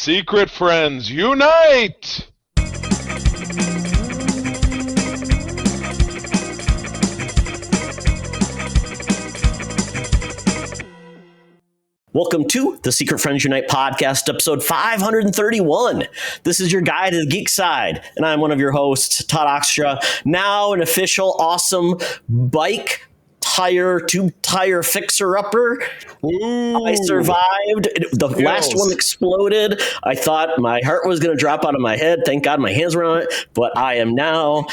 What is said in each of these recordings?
Secret friends, unite! Welcome to the Secret Friends Unite podcast, episode 531. This is your guide to the geek side, and I'm one of your hosts, Todd Oxtra, now an official awesome bike tube tire fixer-upper. I survived. The last one exploded. I thought my heart was going to drop out of my head. Thank God my hands were on it. But I am now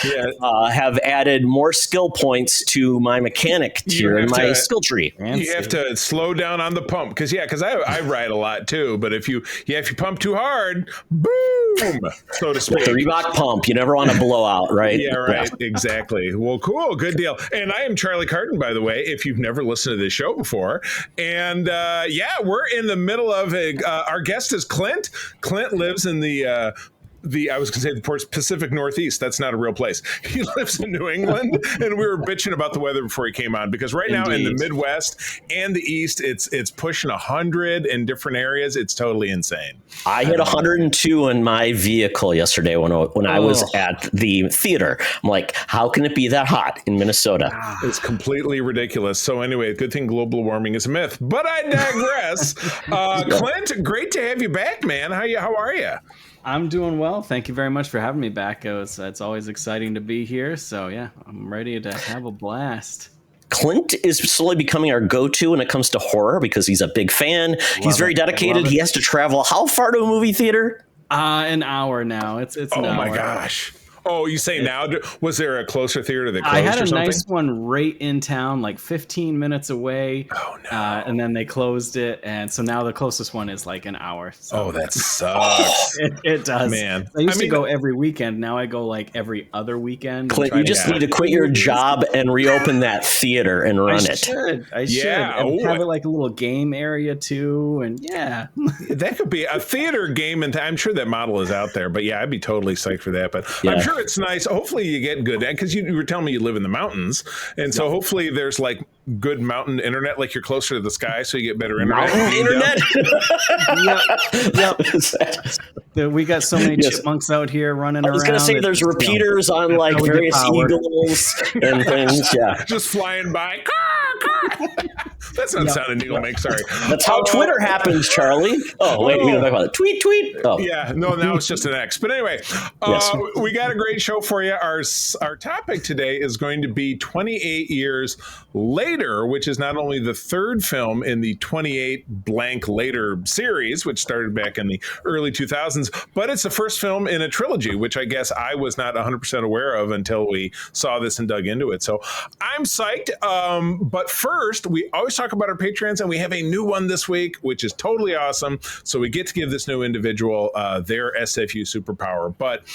have added more skill points to my mechanic tier in my skill tree. You have to slow down on the pump because I ride a lot too. But if you pump too hard, boom, so to speak. With the Reebok pump, you never want to blow out, right? Yeah, right. Yeah. Exactly. Well, cool. Good deal. And I am Charlie Carton, by the way, if you've never listened to this show before. And we're in the middle of our guest is Clint. Clint lives in the I was going to say the Pacific Northeast. That's not a real place. He lives in New England, and we were bitching about the weather before he came on because right now in the Midwest and the East, it's pushing 100 in different areas. It's totally insane. I hit 102 in my vehicle yesterday when I was at the theater. I'm like, how can it be that hot in Minnesota? It's completely ridiculous. So anyway, good thing global warming is a myth. But I digress. Clint, great to have you back, man. How are you? I'm doing well. Thank you very much for having me back. It's always exciting to be here. So, yeah, I'm ready to have a blast. Clint is slowly becoming our go-to when it comes to horror because he's a big fan. He's very dedicated. He has to travel how far to a movie theater? An hour now. It's an hour. Oh, my gosh. Oh, you say now? Was there a closer theater that closed I had a or something? nice one right in town, like 15 minutes away. Oh, no. And then they closed it. And so now the closest one is like an hour. So. Oh, that sucks. It does. Man. I used to go every weekend. Now I go like every other weekend. Clint, you just need to quit your job and reopen that theater and run it. I should. And have it like a little game area too. And that could be a theater game. And I'm sure that model is out there. But yeah, I'd be totally psyched for that. But I'm sure it's nice. Hopefully you get good, because you were telling me you live in the mountains, and so hopefully there's like good mountain internet, like you're closer to the sky, so you get better internet. Yep. We got so many chipmunks out here running around. I was going to say there's repeaters on like various eagles and things. Yeah, just flying by. That's not sound a needle make. Sorry. That's how Twitter happens, Charlie. Oh, wait, we don't talk about it. Tweet. Oh, yeah. No, now it's just an X. But anyway, we got a great show for you. Our topic today is going to be 28 years later, which is not only the third film in the 28 blank later series, which started back in the early 2000s, but it's the first film in a trilogy, which I guess I was not 100% aware of until we saw this and dug into it. So I'm psyched. But first, we always talk about our Patreons, and we have a new one this week, which is totally awesome. So we get to give this new individual their SFU superpower. But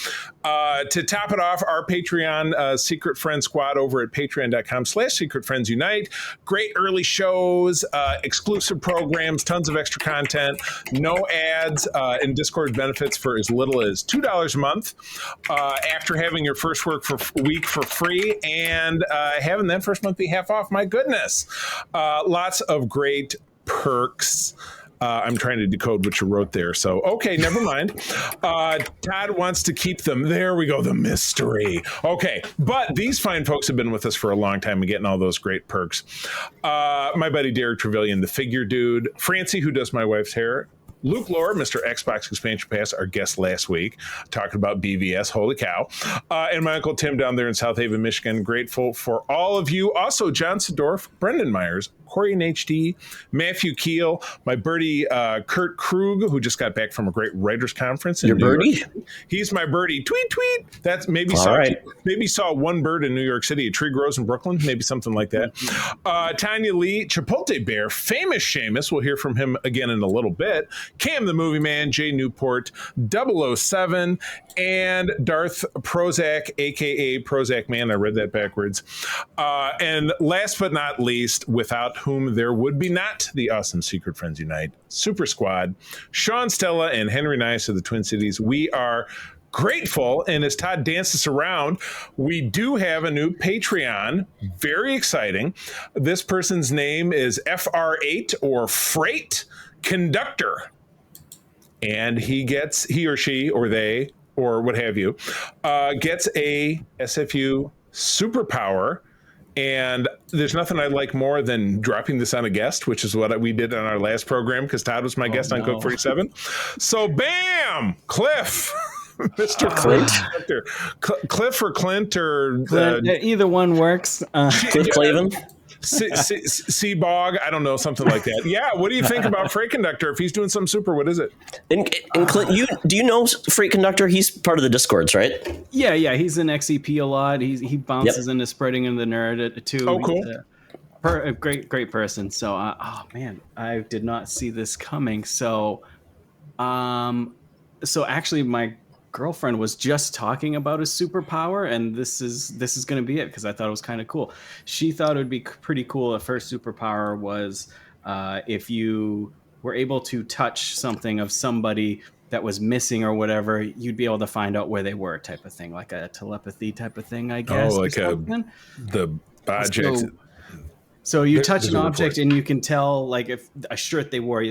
to top it off, our Patreon Secret Friend Squad over at patreon.com/secretfriendsunite. Great early shows, exclusive programs, tons of extra content, no ads, and Discord benefits for as little as $2 a month. After having your first week for free and having that first month be half off, my goodness. Lots of great perks. I'm trying to decode what you wrote there. So, okay, never mind. Todd wants to keep them. There we go. The mystery. Okay. But these fine folks have been with us for a long time and getting all those great perks. My buddy Derek Trevelyan, the figure dude. Francie, who does my wife's hair. Luke Lohr, Mr. Xbox Expansion Pass, our guest last week, talking about BVS. Holy cow. And my Uncle Tim down there in South Haven, Michigan. Grateful for all of you. Also, John Sedorf, Brendan Myers, Corey in HD, Matthew Keel, my birdie Kurt Krug, who just got back from a great writers conference. Your birdie? He's my birdie. Tweet. That's maybe saw one bird in New York City. A tree grows in Brooklyn. Maybe something like that. Tanya Lee, Chipotle Bear, famous Seamus. We'll hear from him again in a little bit. Cam the Movie Man, Jay Newport, 007, and Darth Prozac, a.k.a. Prozac Man. I read that backwards. And last but not least, without whom there would be not the awesome Secret Friends Unite Super Squad, Sean Stella and Henry Nice of the Twin Cities. We are grateful, and as Todd dances around, we do have a new Patreon. Very exciting. This person's name is FR8 or Freight Conductor. and he or she or they or what have you gets a SFU superpower. And there's nothing I like more than dropping this on a guest, which is what we did on our last program because Todd was my guest on Cook 47. So, bam, Cliff, Mr. Clint, Cliff or Clint or Clint, either one works. Cliff Clavin. Sea Bog, I don't know, something like that. Yeah, what do you think about Freight Conductor? If he's doing some super, what is it? And Clint, do you know Freight Conductor? He's part of the Discords, right? Yeah, he's in XEP a lot. He bounces into spreading in the nerd too. Oh, cool. A great person. So, oh man, I did not see this coming. So, actually, my girlfriend was just talking about a superpower, and this is going to be it because I thought it was kind of cool. She thought it would be pretty cool if her superpower was if you were able to touch something of somebody that was missing or whatever, you'd be able to find out where they were, type of thing, like a telepathy type of thing, I guess. Oh, like the object. So you touch an object and you can tell, like if a shirt they wore,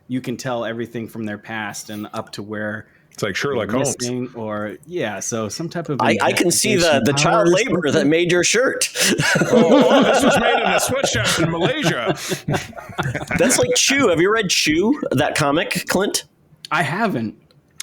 you can tell everything from their past and up to where. It's like Sherlock Holmes. Or so some type of. I can see the child labor that made your shirt. Oh, this was made in a sweatshop in Malaysia. That's like Chew. Have you read Chew, that comic, Clint? I haven't.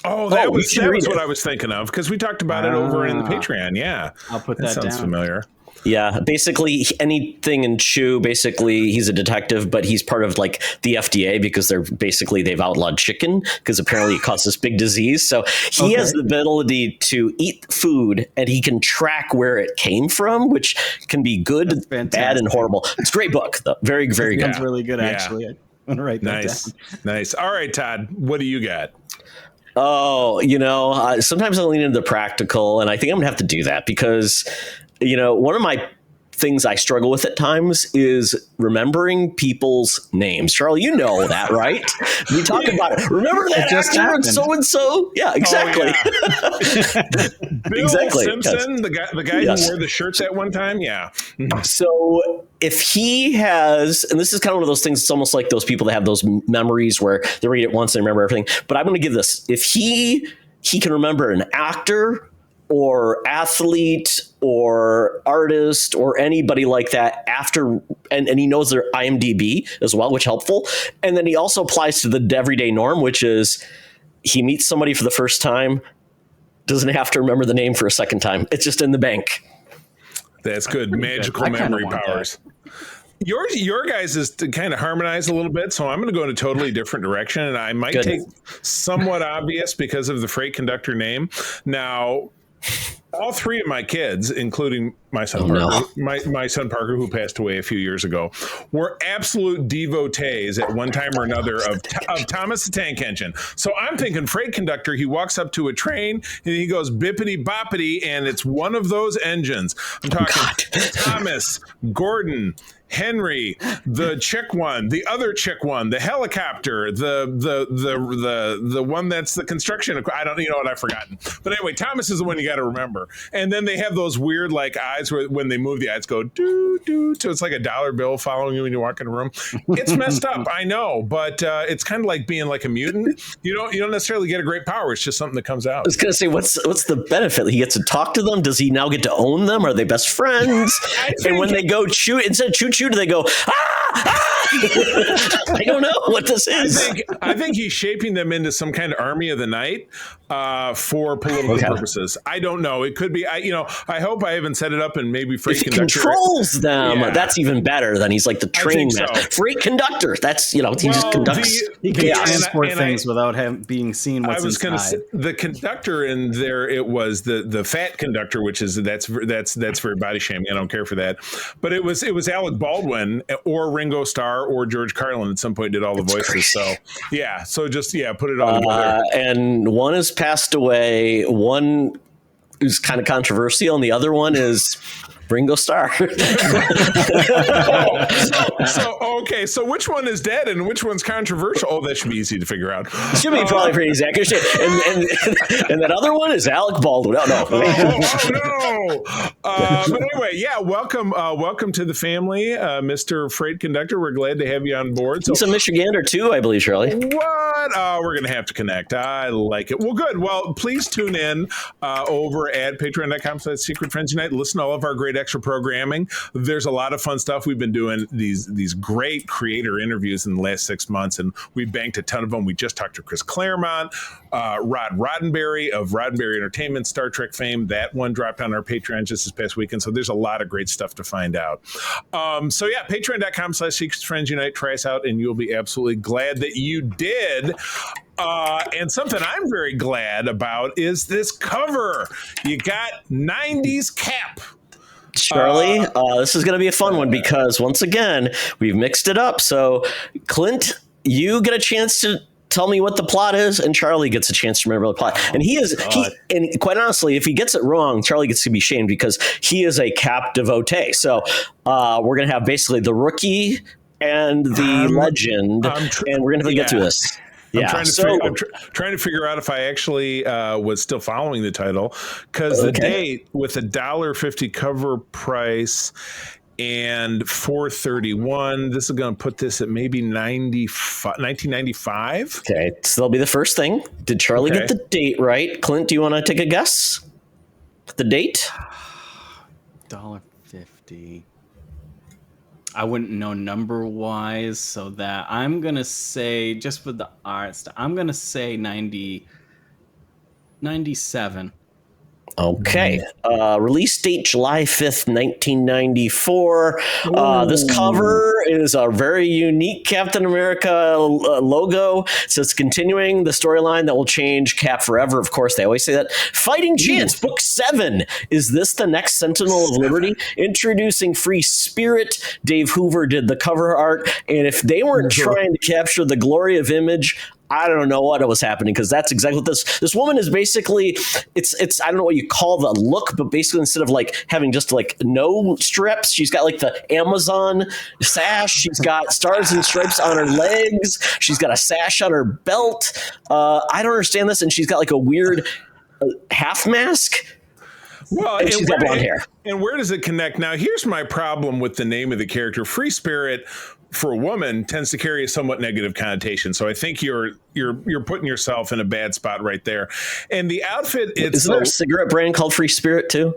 Oh, that was what I was thinking of because we talked about it over in the Patreon. Yeah, I'll put that sounds down. familiar. Yeah, basically anything in Chew, basically he's a detective, but he's part of like the FDA because they've outlawed chicken because apparently it causes big disease. So he has the ability to eat food and he can track where it came from, which can be good, bad, and horrible. It's a great book, though. Very, very good. Sounds really good, actually. I'm going to write that down. Nice. All right, Todd, what do you got? Oh, sometimes I lean into the practical, and I think I'm going to have to do that because one of my things I struggle with at times is remembering people's names. Charlie, you know that, right? We talk about it. Remember that actor and so-and-so? Yeah, exactly. Oh, yeah. Bill exactly. Simpson, the guy who wore the shirts at one time? Yeah. So if he has, and this is kind of one of those things, it's almost like those people that have those memories where they read it once and remember everything. But I'm going to give this. If he can remember an actor or athlete or artist or anybody like that after, and he knows their IMDb as well, which is helpful. And then he also applies to the everyday norm, which is he meets somebody for the first time, doesn't have to remember the name for a second time. It's just in the bank. That's good. Magical memory powers. Your guys is to kind of harmonize a little bit, so I'm going to go in a totally different direction, and I might take somewhat obvious because of the Freight Conductor name. Now, all three of my kids, including my son Parker, my son Parker, who passed away a few years ago, were absolute devotees at one time or another of Thomas the Tank Engine. So I'm thinking Freight Conductor, he walks up to a train and he goes bippity boppity, and it's one of those engines. I'm talking Thomas, Gordon, Henry, the chick one, the other chick one, the helicopter, the one that's the construction. I don't, what I've forgotten. But anyway, Thomas is the one you got to remember. And then they have those weird like eyes where when they move, the eyes go doo doo. So it's like a dollar bill following you when you walk in a room. It's messed up, I know, but it's kind of like being like a mutant. You don't necessarily get a great power. It's just something that comes out. I was gonna say, what's the benefit? He gets to talk to them. Does he now get to own them? Are they best friends? And when they go chew, instead of choo choo, do they go I don't know what this is. I think he's shaping them into some kind of army of the night for political purposes. I don't know. It could be. I hope I haven't set it up and maybe Freight Conductor controls them. Yeah. That's even better than he's like the train man. So. Freight Conductor. That's he just conducts. He can transport things without being seen. What's inside. Going to say the conductor in there. It was the fat conductor, which is that's very body shaming. I don't care for that. But it was Alec Baldwin or Ringo Starr or George Carlin at some point did all the voices. Crazy. So yeah, just put it all together. And one has passed away. One is kind of controversial, and the other one is Ringo Starr. Okay, so which one is dead and which one's controversial? Oh, that should be easy to figure out. It should be probably pretty easy. And that other one is Alec Baldwin. Oh, no. No. But anyway, yeah, welcome to the family, Mr. Freight Conductor. We're glad to have you on board. So, he's a Michigander too, I believe, Shirley. What? Oh, we're going to have to connect. I like it. Well, good. Well, please tune in over at patreon.com/Secret Friends Unite. Listen to all of our great extra programming. There's a lot of fun stuff. We've been doing these great creator interviews in the last 6 months, and we banked a ton of them. We just talked to Chris Claremont, Rod Roddenberry of Roddenberry Entertainment, Star Trek fame. That one dropped on our Patreon just this past weekend. So there's a lot of great stuff to find out. So yeah, patreon.com/Secret Friends Unite. Try us out, and you'll be absolutely glad that you did. And something I'm very glad about is this cover. You got 90s Cap. Charlie, this is going to be a fun one because once again, we've mixed it up. So Clint, you get a chance to tell me what the plot is, and Charlie gets a chance to remember the plot. And and quite honestly, if he gets it wrong, Charlie gets to be shamed because he is a Cap devotee. So we're going to have basically the rookie and the legend, and we're going to get through this. I'm trying to figure out if I actually was still following the title, because the date with $1.50 cover price and $4.31. This is going to put this at maybe 1995. Okay, so that'll be the first thing. Did Charlie get the date right? Clint, do you want to take a guess? The date? $1.50. I wouldn't know number wise, so that I'm gonna say, just for the arts, I'm gonna say 97. Okay. Release date July 5th, 1994. This cover is a very unique Captain America logo. So it's continuing the storyline that will change Cap forever. Of course, they always say that. Fighting Chance, Book 7. Is this the next Sentinel of Liberty? Introducing Free Spirit. Dave Hoover did the cover art. And if they weren't trying to capture the glory of image, I don't know what was happening, because that's exactly what this woman is basically. It's I don't know what you call the look, but basically instead of like having just like no strips, she's got like the Amazon sash. She's got stars and stripes on her legs. She's got a sash on her belt. I don't understand this, and she's got like a weird half mask. Well, and she's got blonde hair. And where does it connect? Now, here's my problem with the name of the character. Free Spirit, for a woman, tends to carry a somewhat negative connotation. So I think you're putting yourself in a bad spot right there. And the outfit, isn't there a cigarette brand called Free Spirit too?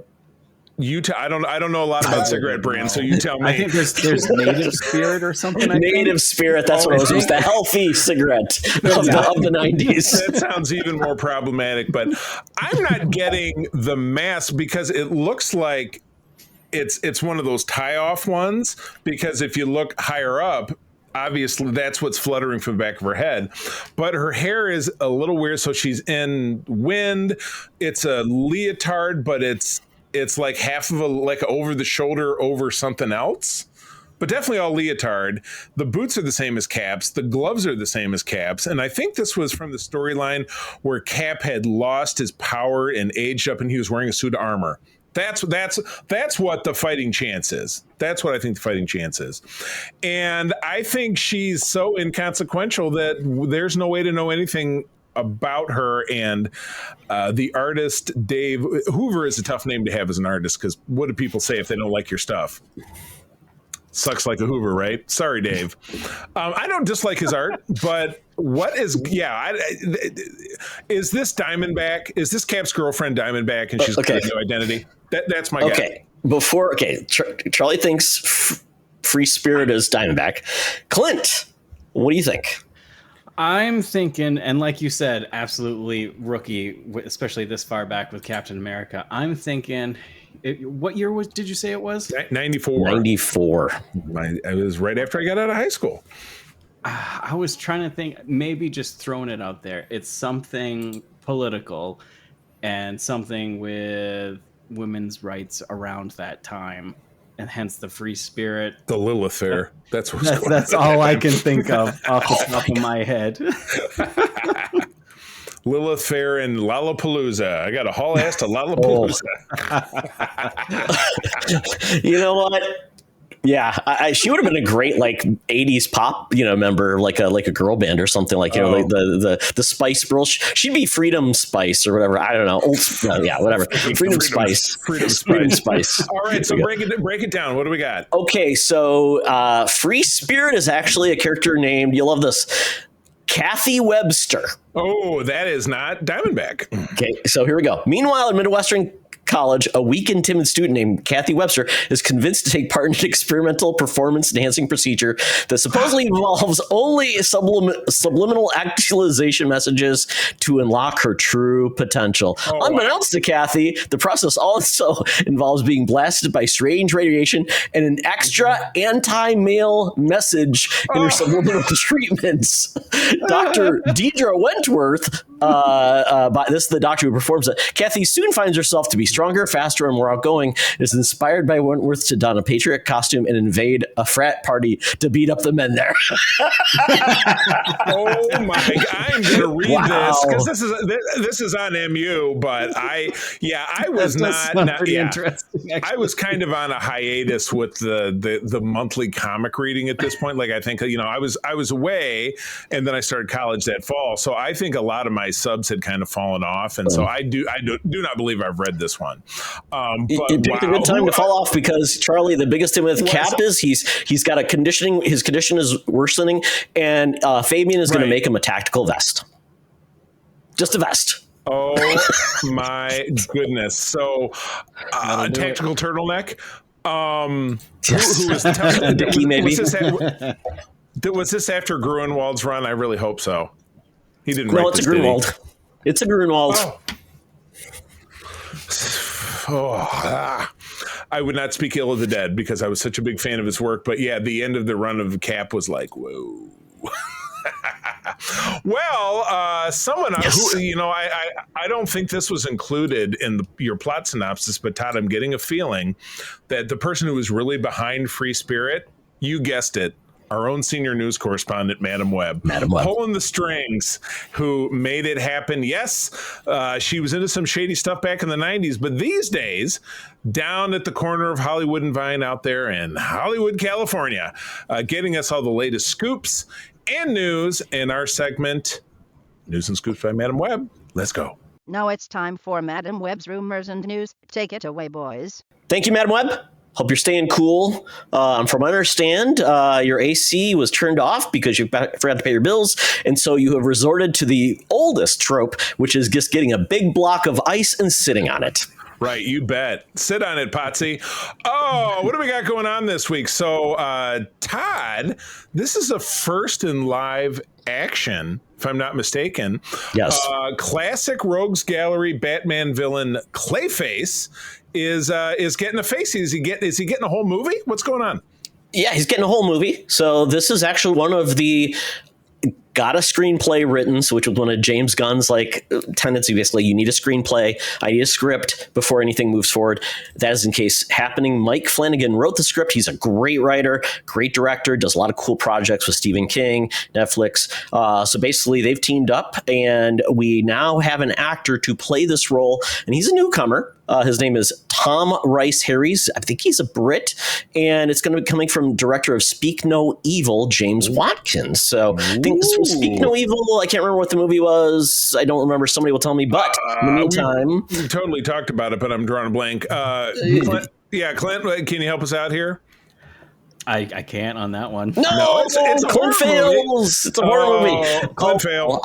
I don't know a lot about cigarette brands, so you tell me. I think there's Native Spirit or something. Native Spirit, that's what it was. It was the healthy cigarette of the 90s. That sounds even more problematic, but I'm not getting the mask because it looks like it's one of those tie-off ones, because if you look higher up, obviously that's what's fluttering from the back of her head, but her hair is a little weird. So she's in wind. It's a leotard, but it's like half of like over the shoulder over something else, but definitely all leotard. The boots are the same as Cap's. The gloves are the same as Cap's. And I think this was from the storyline where Cap had lost his power and aged up, and he was wearing a suit of armor. That's what the Fighting Chance is. That's what I think the Fighting Chance is. And I think she's so inconsequential that there's no way to know anything about her. And the artist, Dave Hoover, is a tough name to have as an artist, because what do people say if they don't like your stuff? Sucks like a Hoover, right? Sorry, Dave. I don't dislike his art, but what is, is this Diamondback? Is this Cap's girlfriend Diamondback, and she's got a new identity? That's my guy. Charlie thinks Free Spirit is Diamondback. Clint, what do you think? I'm thinking, and like you said, absolutely rookie, especially this far back with Captain America. I'm thinking, what year did you say it was? 94. 94. It was right after I got out of high school. I was trying to think, maybe just throwing it out there. It's something political and something with women's rights around that time, and hence the Free Spirit. The Lilith Fair. That's all I can think of off the top of my head. Lilith Fair and Lollapalooza. I got to haul ass to Lollapalooza. You know what? She would have been a great like 80s pop, member, like a girl band or something, like, like the Spice Girls. She'd be Freedom Spice or whatever. I don't know. Whatever. Freedom Spice. Freedom Spice. All right, so break it down. What do we got? Okay, so Free Spirit is actually a character named, you'll love this, Kathy Webster. Oh, that is not Diamondback. Okay, so here we go. Meanwhile, in Midwestern College, a weak and timid student named Kathy Webster is convinced to take part in an experimental performance-enhancing procedure that supposedly involves only subliminal actualization messages to unlock her true potential. Unbeknownst to Kathy, the process also involves being blasted by strange radiation and an extra anti-male message in her subliminal treatments. Dr. Deidre Wentworth, this is the doctor who performs it. Kathy soon finds herself to be stronger, faster, and more outgoing. Is inspired by Wentworth to don a patriot costume and invade a frat party to beat up the men there. Oh my God. I'm going to read this because this is on MU, but I was not interesting. Actually. I was kind of on a hiatus with the monthly comic reading at this point. Like, I think, I was away and then I started college that fall. So I think a lot of my subs had kind of fallen off. And so I do not believe I've read this one. It picked a good time to fall off because Charlie, the biggest thing with Cap is he's got his condition is worsening, and Fabian is going to make him a tactical vest. Just a vest. Oh my goodness. So a tactical turtleneck. Who was Dickie, maybe. Was this after Gruenwald's run? I really hope so. He didn't. No, it's a Grunwald. It's a Grunwald. I would not speak ill of the dead because I was such a big fan of his work. But yeah, the end of the run of Cap was like, whoa. Well, someone who, I don't think this was included in your plot synopsis, but Todd, I'm getting a feeling that the person who was really behind Free Spirit, you guessed it, our own senior news correspondent, Madam Webb. Pulling the strings, who made it happen. Yes, she was into some shady stuff back in the 90s, but these days, down at the corner of Hollywood and Vine out there in Hollywood, California, getting us all the latest scoops and news in our segment, News and Scoops by Madam Webb. Let's go. Now it's time for Madam Webb's Rumors and News. Take it away, boys. Thank you, Madam Webb. Hope you're staying cool. From what I understand, your AC was turned off because you forgot to pay your bills, and so you have resorted to the oldest trope, which is just getting a big block of ice and sitting on it. Right, you bet. Sit on it, Potsy. Oh, what do we got going on this week? So, Todd, this is a first in live action, if I'm not mistaken. Yes. Classic Rogues Gallery Batman villain Clayface is getting a face. Is he getting a whole movie? What's going on? Yeah, he's getting a whole movie. So this is actually one of the got a screenplay written, which was one of James Gunn's tendency. Basically, you need a screenplay, I need a script before anything moves forward. That is in case happening. Mike Flanagan wrote the script. He's a great writer, great director, does a lot of cool projects with Stephen King, Netflix. So basically, they've teamed up, and we now have an actor to play this role, and he's a newcomer. His name is Tom Rice Harries. I think he's a Brit, and it's going to be coming from director of Speak No Evil, James Watkins. So I think this was Speak No Evil. I can't remember what the movie was. I don't remember. Somebody will tell me. But in the meantime, we totally talked about it, but I'm drawing a blank. Clint, can you help us out here? I can't on that one. No, it's Clint fails. It's a horror movie. Clint fail.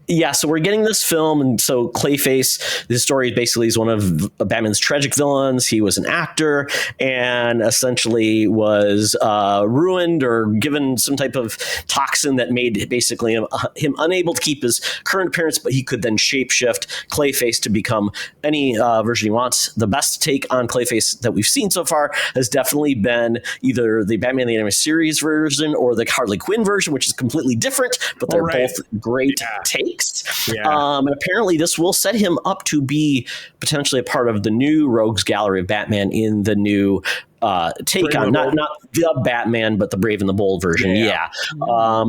Yeah, so we're getting this film, and so Clayface, this story basically is one of Batman's tragic villains. He was an actor and essentially was ruined or given some type of toxin that made basically him unable to keep his current appearance, but he could then shapeshift Clayface to become any version he wants. The best take on Clayface that we've seen so far has definitely been either the Batman the Animated Series version or the Harley Quinn version, which is completely different, but they're both great takes. Yeah. And apparently this will set him up to be potentially a part of the new Rogues Gallery of Batman in the new take on not the Batman, but the Brave and the Bold version. Yeah.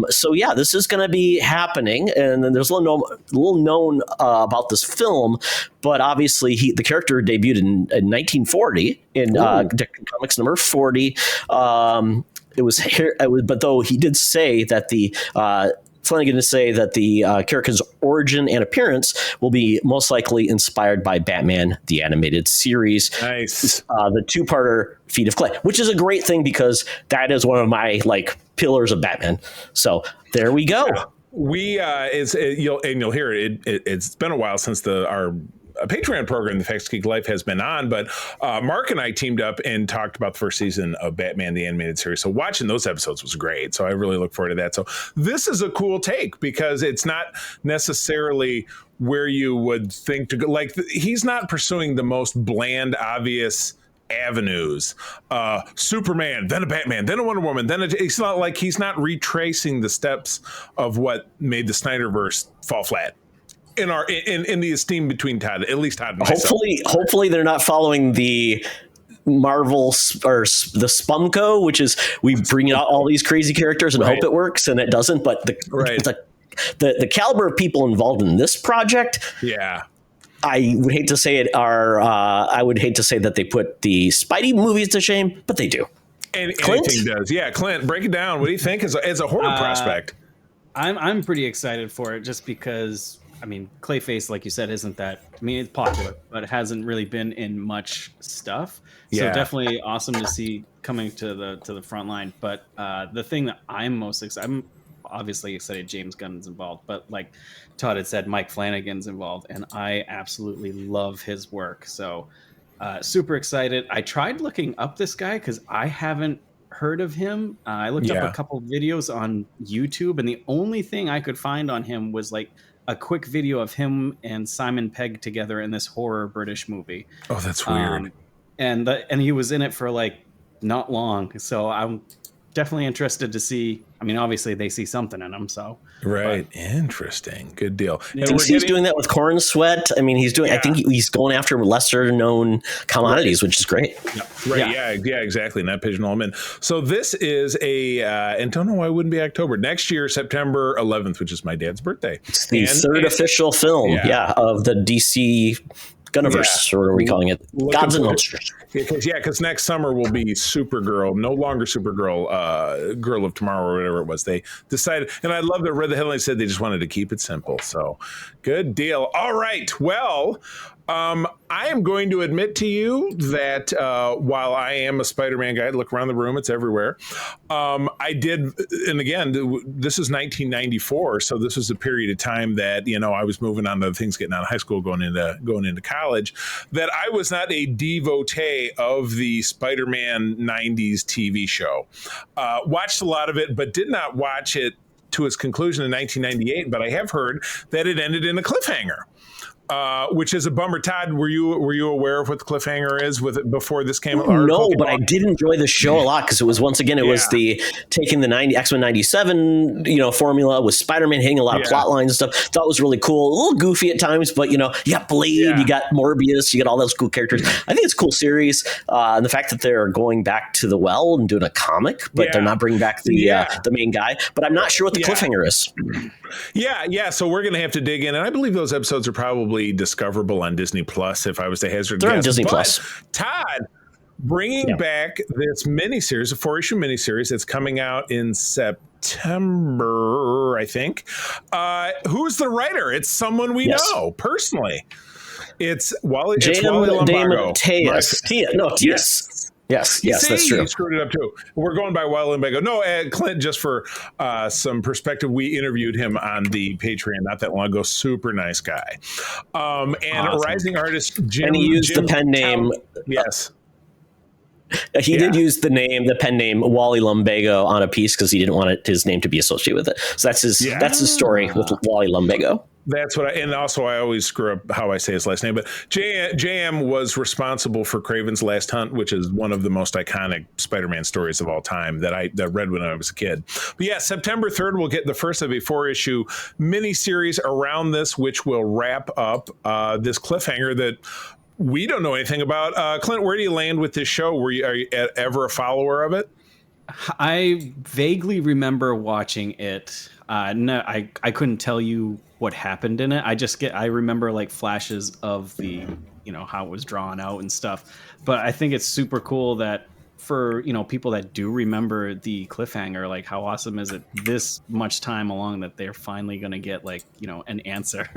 So yeah, this is going to be happening, and then there's a little known about this film, but obviously the character debuted in 1940 in Comics number 40. But though he did say that Flanagan to say that the character's origin and appearance will be most likely inspired by Batman, the animated series. Nice. The two-parter Feet of Clay, which is a great thing because that is one of my pillars of Batman. So there we go. Yeah. You'll hear it. It's been a while since our Patreon program, The Facts Geek Life, has been on, but Mark and I teamed up and talked about the first season of Batman, the animated series. So watching those episodes was great. So I really look forward to that. So this is a cool take because it's not necessarily where you would think to go. He's not pursuing the most bland, obvious avenues. Superman, then a Batman, then a Wonder Woman, it's not like he's not retracing the steps of what made the Snyderverse fall flat. In the esteem between Todd, at least Todd and myself. Hopefully they're not following the Marvel or the Spumco, which is we bring out all these crazy characters and hope it works, and it doesn't. But the caliber of people involved in this project, I would hate to say it. I would hate to say that they put the Spidey movies to shame, but they do. And anything does, Clint, break it down. What do you think as a horror prospect? I'm pretty excited for it just because. I mean, Clayface, like you said, isn't that... I mean, it's popular, but it hasn't really been in much stuff. So definitely awesome to see coming to the front line. But the thing that I'm most excited... I'm obviously excited James Gunn's involved. But like Todd had said, Mike Flanagan's involved. And I absolutely love his work. So super excited. I tried looking up this guy because I haven't heard of him. I looked up a couple videos on YouTube. And the only thing I could find on him was a quick video of him and Simon Pegg together in this horror British movie. Oh, that's weird. And he was in it for not long. So I'm definitely interested to see. I mean, obviously they see something in him. So interesting, good deal. I think he's doing that with Corn Sweat. I mean, he's doing. I think he's going after lesser known commodities, which is great. Exactly. Not pigeonhole him in. So this is and don't know why it wouldn't be October next year, September 11th, which is my dad's birthday. It's the third official film, of the DC Gunniverse, or what are we calling it? Gods and Monsters. Because next summer will be Supergirl, no longer Supergirl, Girl of Tomorrow, or whatever it was. They decided, and I love that read the headline said they just wanted to keep it simple. So good deal. All right. Well, I am going to admit to you that while I am a Spider-Man guy, look around the room, it's everywhere. I did, and again, this is 1994, so this was a period of time that I was moving on to things, getting out of high school, going into college. That I was not a devotee of the Spider-Man 90s TV show. Watched a lot of it, but did not watch it to its conclusion in 1998. But I have heard that it ended in a cliffhanger. Which is a bummer. Todd, were you aware of what the cliffhanger is with it before this came out? No, but I did enjoy the show a lot because it was once again was the taking the X-Men 97 formula with Spider-Man hitting a lot of plot lines and stuff. Thought it was really cool, a little goofy at times, but you got Blade, you got Morbius, you got all those cool characters. I think it's a cool series, and the fact that they're going back to the well and doing a comic, but they're not bringing back the main guy. But I'm not sure what the cliffhanger is. So we're gonna have to dig in, and I believe those episodes are probably discoverable on Disney Plus. If I was to hazard, they're on Disney Plus. Todd, bringing back this miniseries, a 4-issue miniseries that's coming out in September, I think. Who's the writer? It's someone we know personally. It's Wally Lumbago. Yes, that's true. You screwed it up too. We're going by Wally Lumbago. No, Clint, just for some perspective, we interviewed him on the Patreon not that long ago. Super nice guy. And a rising artist, Jim. And he used the pen name. Yes. He did use the pen name Wally Lumbago on a piece because he didn't want his name to be associated with it. So that's his story with Wally Lumbago. That's what and also I always screw up how I say his last name, but JM was responsible for Kraven's Last Hunt, which is one of the most iconic Spider-Man stories of all time that I read when I was a kid. But September 3rd, we'll get the first of a 4-issue miniseries around this, which will wrap up this cliffhanger that we don't know anything about. Clint, where do you land with this show? Are you ever a follower of it? I vaguely remember watching it. No, I couldn't tell you what happened in it. I remember like flashes of the, how it was drawn out and stuff. But I think it's super cool that for, people that do remember the cliffhanger, like how awesome is it this much time along that they're finally going to get like, an answer.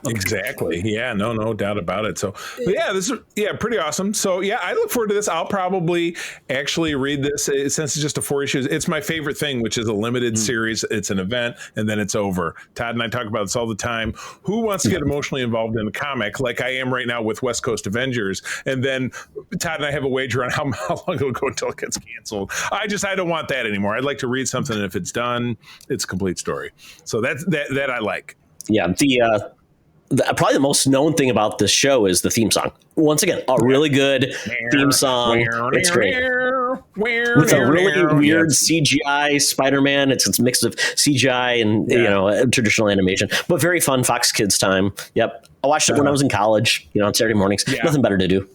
Exactly. Yeah, no doubt about it. So yeah, this is pretty awesome. So yeah, I look forward to this. I'll probably actually read this since it's just a 4 issues. It's my favorite thing, which is a limited series. It's an event and then it's over. Todd and I talk about this all the time. Who wants to get emotionally involved in a comic like I am right now with West Coast Avengers? And then Todd and I have a wager on how long it'll go until it gets canceled. I don't want that anymore. I'd like to read something, and if it's done, it's a complete story. So that I like. Yeah, probably the most known thing about this show is the theme song. Once again, a really good theme song. It's great. With a really weird CGI Spider-Man. It's a mix of CGI and traditional animation, but very fun Fox Kids time. Yep. I watched it when I was in college, on Saturday mornings. Yeah. Nothing better to do.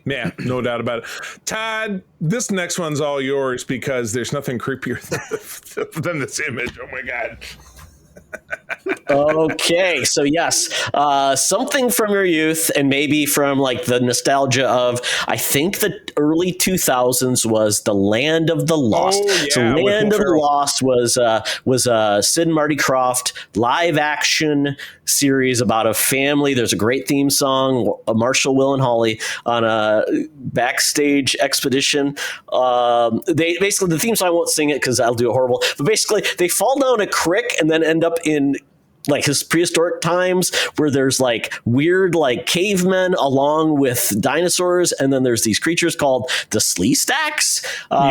Yeah, no doubt about it. Todd, this next one's all yours because there's nothing creepier than this image. Oh my God. Okay, so yes, something from your youth and maybe from like the nostalgia of, I think the early 2000s was The Land of the Lost. Oh, yeah, so Land of the Lost was Sid and Marty Krofft live action series about a family. There's a great theme song, Marshall, Will, and Holly on a backstage expedition. The theme song, I won't sing it because I'll do it horrible, but basically they fall down a creek and then end up in like his prehistoric times where there's like weird like cavemen along with dinosaurs, and then there's these creatures called the Slee Stacks,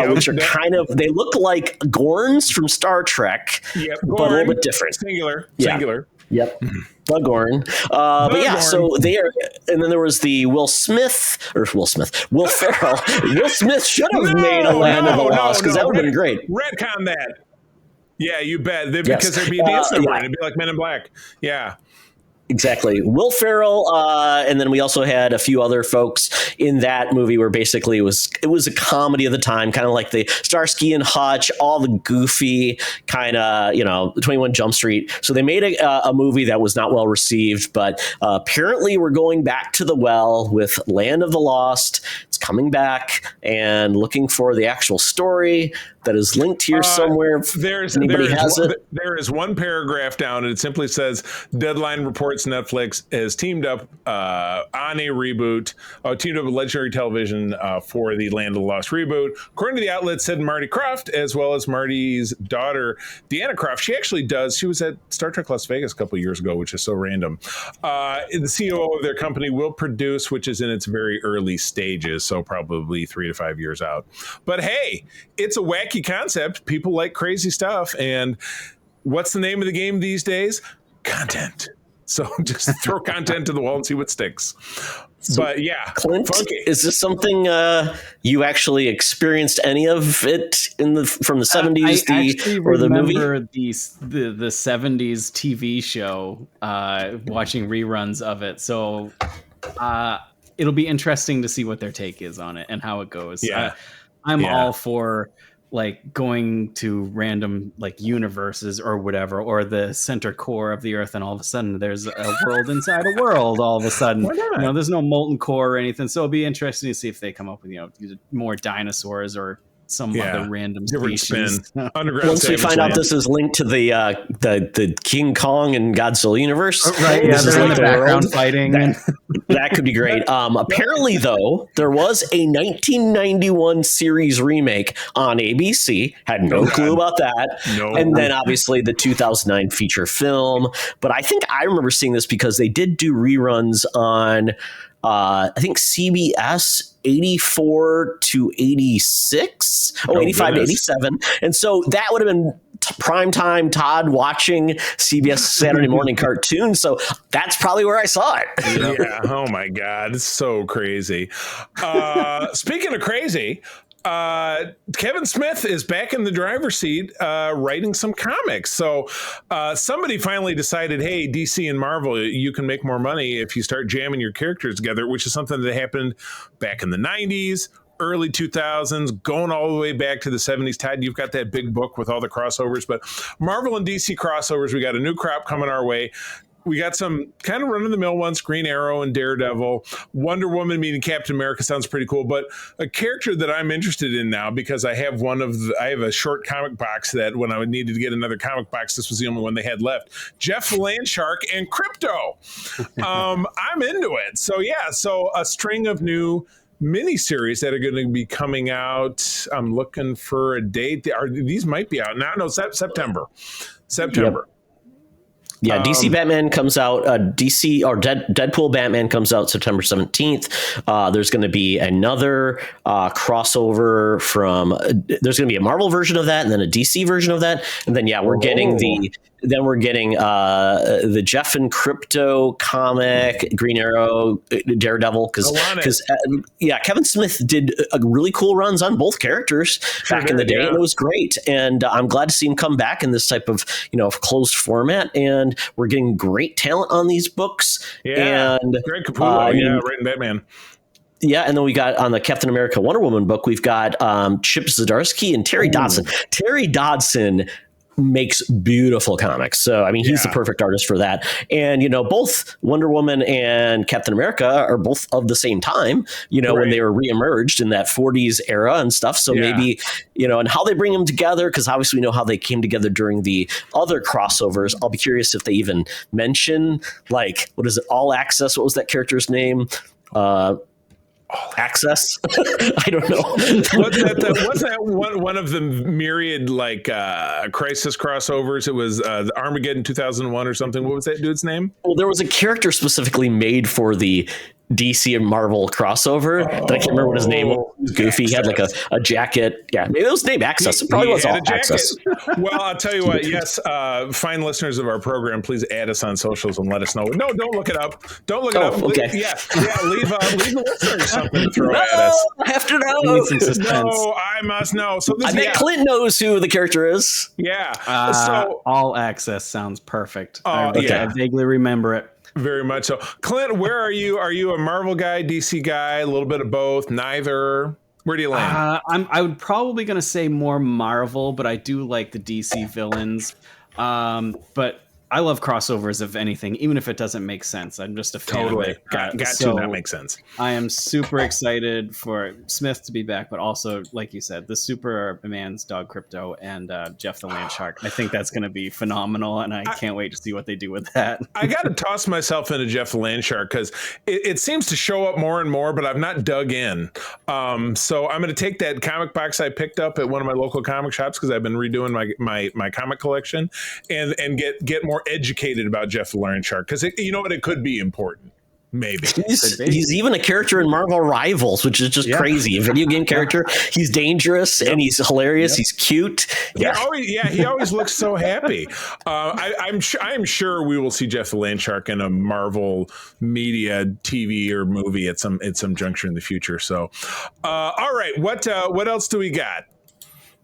which are they look like Gorns from Star Trek, but a little bit different. Singular. Yep. The Gorn. But yeah, so they are, and then there was the Will Ferrell. Will Smith should have made a Land of the Lost because that would have been great. Retcon that. Yeah, you bet. Because there'd be a dance number and it'd be like Men in Black. Yeah. Exactly. Will Ferrell, and then we also had a few other folks in that movie where basically it was a comedy of the time, kind of like the Starsky and Hutch, all the goofy kind of, 21 Jump Street. So they made a movie that was not well received, but apparently we're going back to the well with Land of the Lost. It's coming back and looking for the actual story that is linked here somewhere. There is one paragraph down, and it simply says, Deadline reports Netflix has teamed up on a reboot, teamed up with Legendary Television for the Land of the Lost reboot. According to the outlet, Sid and Marty Krofft, as well as Marty's daughter, Deanna Krofft, she was at Star Trek Las Vegas a couple of years ago, which is so random. The CEO of their company will produce, which is in its very early stages, so probably 3 to 5 years out. But hey, it's a wacky concept. People like crazy stuff. And what's the name of the game these days? Content. So just throw content to the wall and see what sticks. But yeah, Clint, funky. Is this something you actually experienced any of it from the 70s or the movie? I remember the 70s TV show, watching reruns of it. So it'll be interesting to see what their take is on it and how it goes. Yeah. I'm all for like going to random like universes or whatever, or the center core of the earth, and all of a sudden there's a world inside a world all of a sudden. There's no molten core or anything, so it'll be interesting to see if they come up with more dinosaurs or some other random species. Once we find out this is linked to the King Kong and Godzilla universe, right? Yeah, they're in the background fighting. That could be great. Apparently, though, there was a 1991 series remake on ABC. Had no clue about that. No. And then obviously the 2009 feature film. But I think I remember seeing this because they did do reruns on I think CBS 84 to 86, 85 to 87. And so that would have been primetime Todd watching CBS Saturday morning cartoons. So that's probably where I saw it. Yeah. Oh my God. It's so crazy. Speaking of crazy, Kevin Smith is back in the driver's seat writing some comics. So somebody finally decided, hey, DC and Marvel, you can make more money if you start jamming your characters together, which is something that happened back in the 90s. Early 2000s, going all the way back to the 70s. Todd, you've got that big book with all the crossovers, but Marvel and DC crossovers, we got a new crop coming our way. We got some kind of run-of-the-mill ones, Green Arrow and Daredevil. Wonder Woman meeting Captain America sounds pretty cool, but a character that I'm interested in now, because I have I have a short comic box that when I needed to get another comic box, this was the only one they had left. Jeff Landshark and Crypto. I'm into it. So a string of new miniseries that are going to be coming out. I'm looking for a date. These might be out now. No, September. Yep. Yeah, DC Batman comes out. DC or Deadpool Batman comes out September 17th. There's going to be another crossover from. There's going to be a Marvel version of that, and then a DC version of that, and then we're getting the Jeff and Crypto comic, Green Arrow, Daredevil, because Kevin Smith did really cool runs on both characters back in the day, and it was great. And I'm glad to see him come back in this type of closed format. And we're getting great talent on these books. Yeah, and Greg Capullo, writing Batman. Yeah, and then we got on the Captain America Wonder Woman book, we've got Chip Zdarsky and Terry Dodson. Terry Dodson makes beautiful comics. So, I mean, he's the perfect artist for that. And, both Wonder Woman and Captain America are both of the same time, when they were reemerged in that 40s era and stuff. So maybe, and how they bring them together, because obviously we know how they came together during the other crossovers. I'll be curious if they even mention, like, what is it, All Access? What was that character's name? Access? I don't know. Wasn't that one of the myriad crisis crossovers? It was the Armageddon 2001 or something. What was that dude's name? Well, there was a character specifically made for the DC and Marvel crossover that I can't remember what his name was. He was goofy. He had like a jacket. Yeah, maybe it was named Access. It probably was All Access. Well, I'll tell you what. Yes, fine listeners of our program, please add us on socials and let us know. No, don't look it up. Don't look it up. Okay. Leave the listeners something to throw at us. I have to know. No, I must know. So I bet Clint knows who the character is. Yeah. All Access sounds perfect. I vaguely remember it. Very much so. Clint, where are you? Are you a Marvel guy, DC guy, a little bit of both, neither? Where do you land? I would probably going to say more Marvel, but I do like the DC villains. But I love crossovers, if anything, even if it doesn't make sense. I'm just a fan. Totally. Of it. That makes sense. I am super excited for Smith to be back, but also, like you said, the Superman's dog Crypto and Jeff the Land Shark. I think that's going to be phenomenal, and I can't wait to see what they do with that. I got to toss myself into Jeff the Land Shark because it seems to show up more and more, but I've not dug in. So I'm going to take that comic box I picked up at one of my local comic shops because I've been redoing my comic collection and get more educated about Jeff the Land Shark because you know what, it could be important. Maybe he's even a character in Marvel Rivals, which is just crazy. A video game character. He's dangerous and he's hilarious. He's cute. He always looks so happy. I'm sure we will see Jeff the Land Shark in a Marvel media TV or movie at some juncture in the future. So, all right, what else do we got?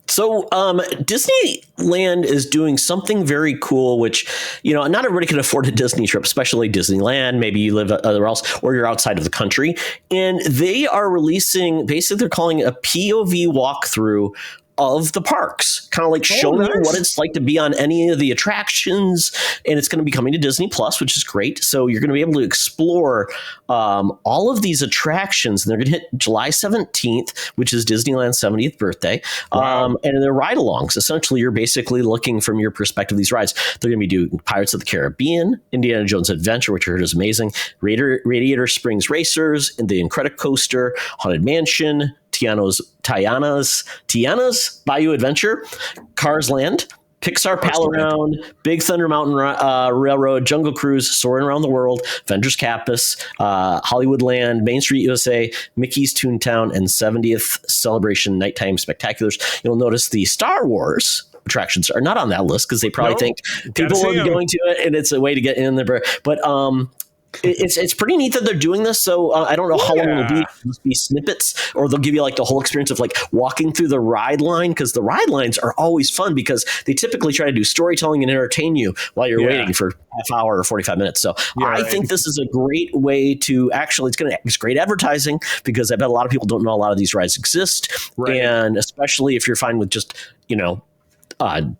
So Disneyland is doing something very cool, which, not everybody can afford a Disney trip, especially Disneyland. Maybe you live other else or you're outside of the country. And they are releasing, basically they're calling it a POV walkthrough of the parks, kind of like showing you what it's like to be on any of the attractions. And it's going to be coming to Disney Plus, which is great. So you're going to be able to explore all of these attractions. And they're going to hit July 17th, which is Disneyland's 70th birthday. Wow. And they're ride-alongs. Essentially, you're basically looking from your perspective these rides. They're going to be doing Pirates of the Caribbean, Indiana Jones Adventure, which I heard is amazing, Radiator Springs Racers, and the Incredicoaster, Haunted Mansion, Tiana's Bayou Adventure, Cars Land, Pixar Pal Around, Big Thunder Mountain Railroad, Jungle Cruise, Soaring Around the World, Avengers Campus, Hollywood Land, Main Street USA, Mickey's Toontown, and 70th Celebration Nighttime Spectaculars. You'll notice the Star Wars attractions are not on that list because they probably think people will be going to it and it's a way to get in there. But it's pretty neat that they're doing this. So I don't know how long it'll be. Yeah. It'll just be snippets, or they'll give you like the whole experience of like walking through the ride line, because the ride lines are always fun because they typically try to do storytelling and entertain you while you're waiting for half hour or 45 minutes. So I think this is a great way to actually, it's great advertising, because I bet a lot of people don't know a lot of these rides exist. Right. And especially if you're fine with just,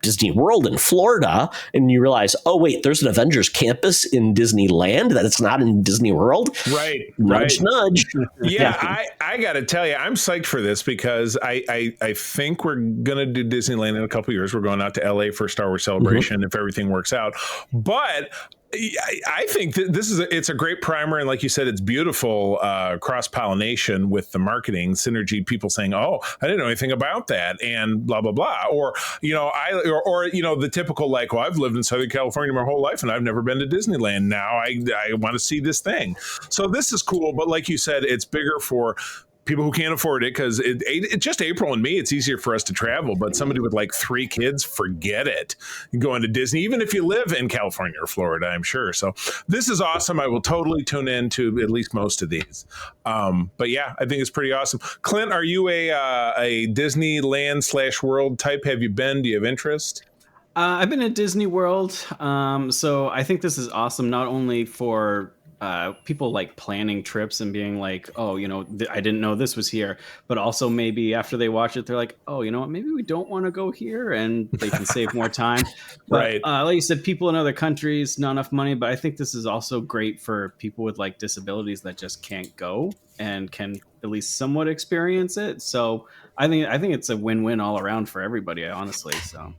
Disney World in Florida, and you realize, oh wait, there's an Avengers campus in Disneyland that it's not in Disney World. Right. Nudge, nudge. Yeah, I got to tell you, I'm psyched for this because I think we're gonna do Disneyland in a couple of years. We're going out to LA for Star Wars Celebration if everything works out. But I think that it's a great primer, and like you said, it's beautiful cross pollination with the marketing synergy. People saying, "Oh, I didn't know anything about that," and blah blah blah, or the typical like, "Well, I've lived in Southern California my whole life, and I've never been to Disneyland. Now I want to see this thing." So this is cool, but like you said, it's bigger for people who can't afford it, because it's just April and me. It's easier for us to travel, but somebody with like 3 kids, forget it. Going to Disney, even if you live in California or Florida, I'm sure. So this is awesome. I will totally tune in to at least most of these. But yeah, I think it's pretty awesome. Clint, are you a Disneyland / world type? Have you been? Do you have interest? I've been at Disney World, so I think this is awesome. Not only for people like planning trips and being like, oh, I didn't know this was here, but also maybe after they watch it, they're like, oh, you know what, maybe we don't want to go here, and they can save more time. But, Right. Like you said, people in other countries, not enough money, but I think this is also great for people with like disabilities that just can't go and can at least somewhat experience it. So I think it's a win-win all around for everybody, honestly. So.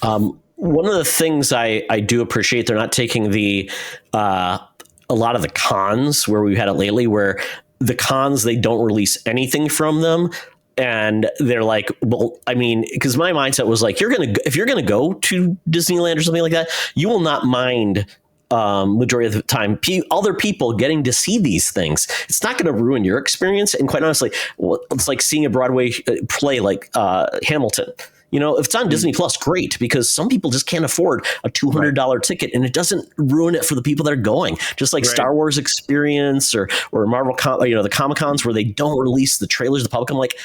One of the things I do appreciate, they're not taking a lot of the cons where we've had it lately, where the cons, they don't release anything from them. And they're like, well, I mean, because my mindset was like, if you're going to go to Disneyland or something like that, you will not mind majority of the time other people getting to see these things. It's not going to ruin your experience. And quite honestly, it's like seeing a Broadway play like Hamilton. If it's on Disney Plus, great, because some people just can't afford a $200 ticket, and it doesn't ruin it for the people that are going. Just like Star Wars Experience or Marvel, the Comic-Cons where they don't release the trailers to the public. I'm like,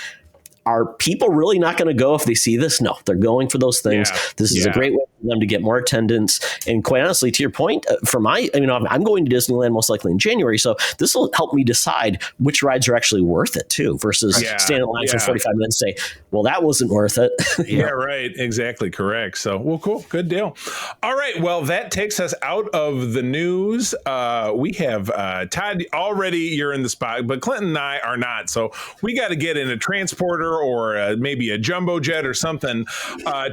are people really not going to go if they see this? No, they're going for those things. Yeah. This is a great way for them to get more attendance. And quite honestly, to your point, I'm going to Disneyland most likely in January. So this will help me decide which rides are actually worth it too, versus standing in line for 45 minutes and say, well, that wasn't worth it. Yeah, right. Exactly. Correct. So, well, cool. Good deal. All right. Well, that takes us out of the news. We have Todd, already you're in the spot, but Clinton and I are not. So we got to get in a transporter or maybe a jumbo jet or something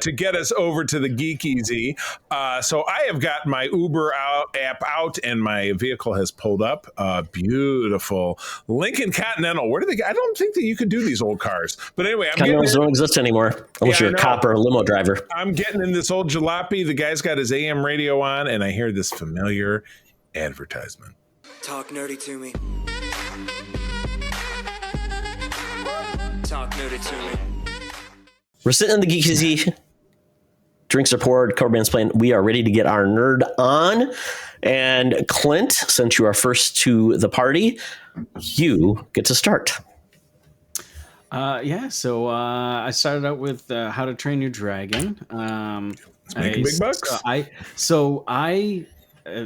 to get us over to the Geek Easy. So I have got my Uber app out, and my vehicle has pulled up. Beautiful Lincoln Continental. Where do they? I don't think that you could do these old cars. But anyway, Continentals don't exist anymore unless you're a cop or a limo driver. I'm getting in this old jalopy. The guy's got his AM radio on, and I hear this familiar advertisement. Talk nerdy to me. Talk nerdy to me. We're sitting in the Geek Easy. Drinks are poured, cover band's playing. We are ready to get our nerd on. And Clint, since you are first to the party, you get to start. So I started out with How to Train Your Dragon. Making big bucks.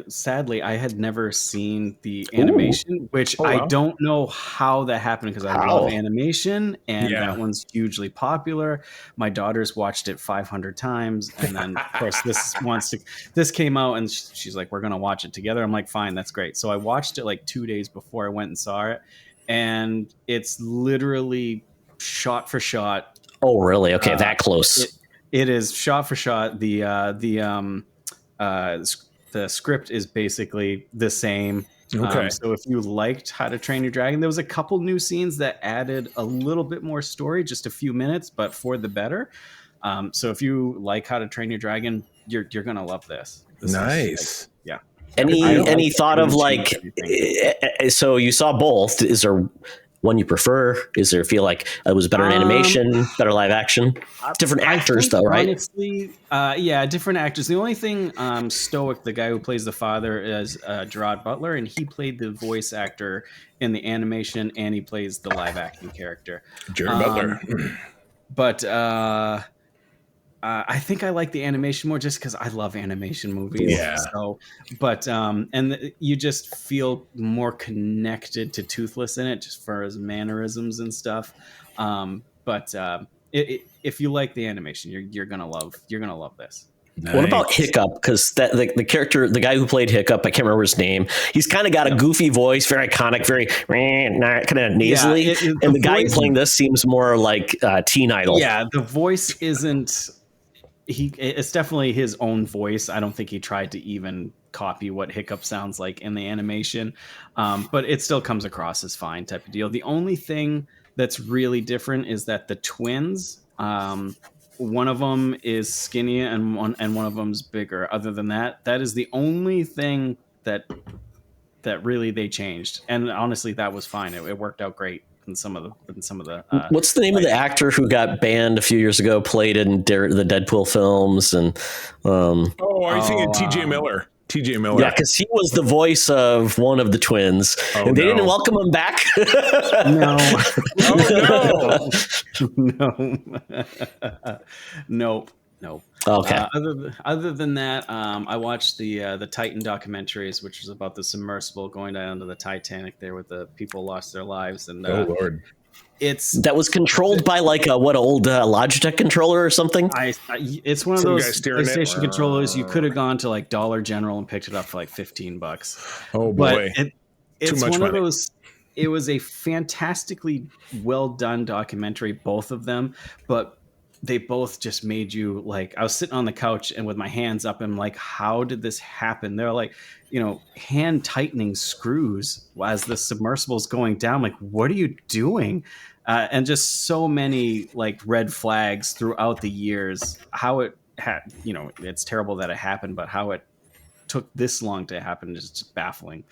Sadly, I had never seen the animation, which I don't know how that happened, because I love animation, and that one's hugely popular. My daughter's watched it 500 times, and then of course this came out, and she's like, "We're gonna watch it together." I'm like, "Fine, that's great." So I watched it like 2 days before I went and saw it, and it's literally shot for shot. Oh, really? Okay, that close. It is shot for shot. The script is basically the same. Okay. So if you liked How to Train Your Dragon, there was a couple new scenes that added a little bit more story, just a few minutes, but for the better. So if you like How to Train Your Dragon, you're gonna love this. Nice. Yeah. Any thought of like? So you saw both. Is there one you prefer? Is there feel like it was better in animation, better live action? Different actors, though, right? Honestly, yeah, different actors. The only thing, Stoic, the guy who plays the father, is Gerard Butler, and he played the voice actor in the animation, and he plays the live action character. Jared Butler. But I think I like the animation more just because I love animation movies. Yeah. So, but you just feel more connected to Toothless in it, just for his mannerisms and stuff. If you like the animation, you're gonna love this. Nice. What about Hiccup? Because the character, the guy who played Hiccup, I can't remember his name. He's kind of got a goofy voice, very iconic, very kind of nasally. And the guy playing this seems more like Teen Idol. Yeah, the voice isn't. It's definitely his own voice. I don't think he tried to even copy what Hiccup sounds like in the animation, but it still comes across as fine type of deal. The only thing that's really different is that the twins, one of them is skinny and one of them's bigger. Other than that, that is the only thing that really they changed. And honestly, that was fine. It worked out great. In some of the what's the name of the actor who got banned a few years ago, played in the Deadpool films? And are you thinking TJ Miller? TJ Miller. Yeah, because he was the voice of one of the twins, and they didn't welcome him back. No. No. Nope. Okay. Other than that, I watched the Titan documentaries, which was about the submersible going down to the Titanic there, with the people lost their lives. And oh Lord, that was controlled by like a old Logitech controller or something. It's one of those PlayStation controllers. You could have gone to like Dollar General and picked it up for like $15. Oh boy, but it's Too much one money. of those. It was a fantastically well done documentary, both of them, but they both just made you like, I was sitting on the couch and with my hands up and like, how did this happen? They're like, hand tightening screws as the submersible's going down. Like, what are you doing? And just so many like red flags throughout the years, how it had, it's terrible that it happened, but how it took this long to happen is just baffling.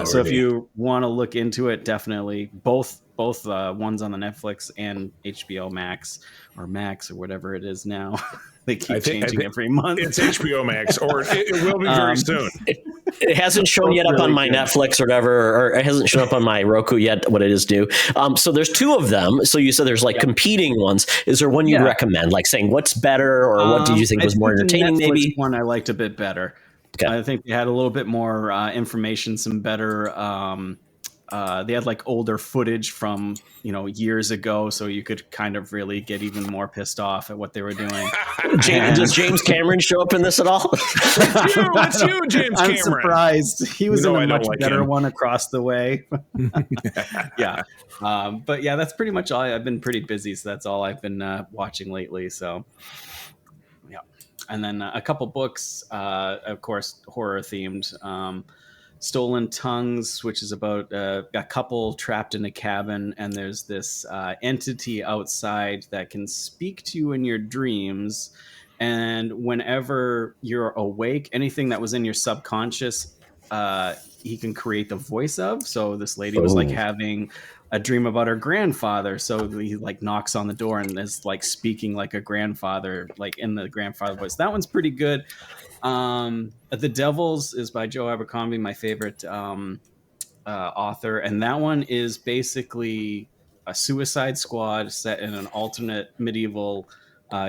So if you want to look into it, definitely both ones on the Netflix and HBO Max or whatever it is now. They keep changing every month. It's HBO Max, or it will be very soon. It hasn't shown yet up on my Netflix or whatever, or it hasn't shown up on my Roku yet what it is due. So there's two of them. So you said there's like competing ones. Is there one you'd recommend, like saying what's better, or what did you think was more entertaining? Maybe one I liked a bit better. Okay. I think they had a little bit more information, some better. They had like older footage from years ago, so you could kind of really get even more pissed off at what they were doing. Does James Cameron show up in this at all? It's you, James Cameron. I'm surprised. He was in a much better one across the way. Yeah, but yeah, that's pretty much all. I've been pretty busy, so that's all I've been watching lately. So. And then a couple books, of course, horror themed. Stolen Tongues, which is about a couple trapped in a cabin, and there's this entity outside that can speak to you in your dreams. And whenever you're awake, anything that was in your subconscious, he can create the voice of. So this lady was like having a dream about her grandfather, so he like knocks on the door and is like speaking like a grandfather, like in the grandfather voice. That one's pretty good. The Devils is by Joe Abercrombie, my favorite author, and that one is basically a Suicide Squad set in an alternate medieval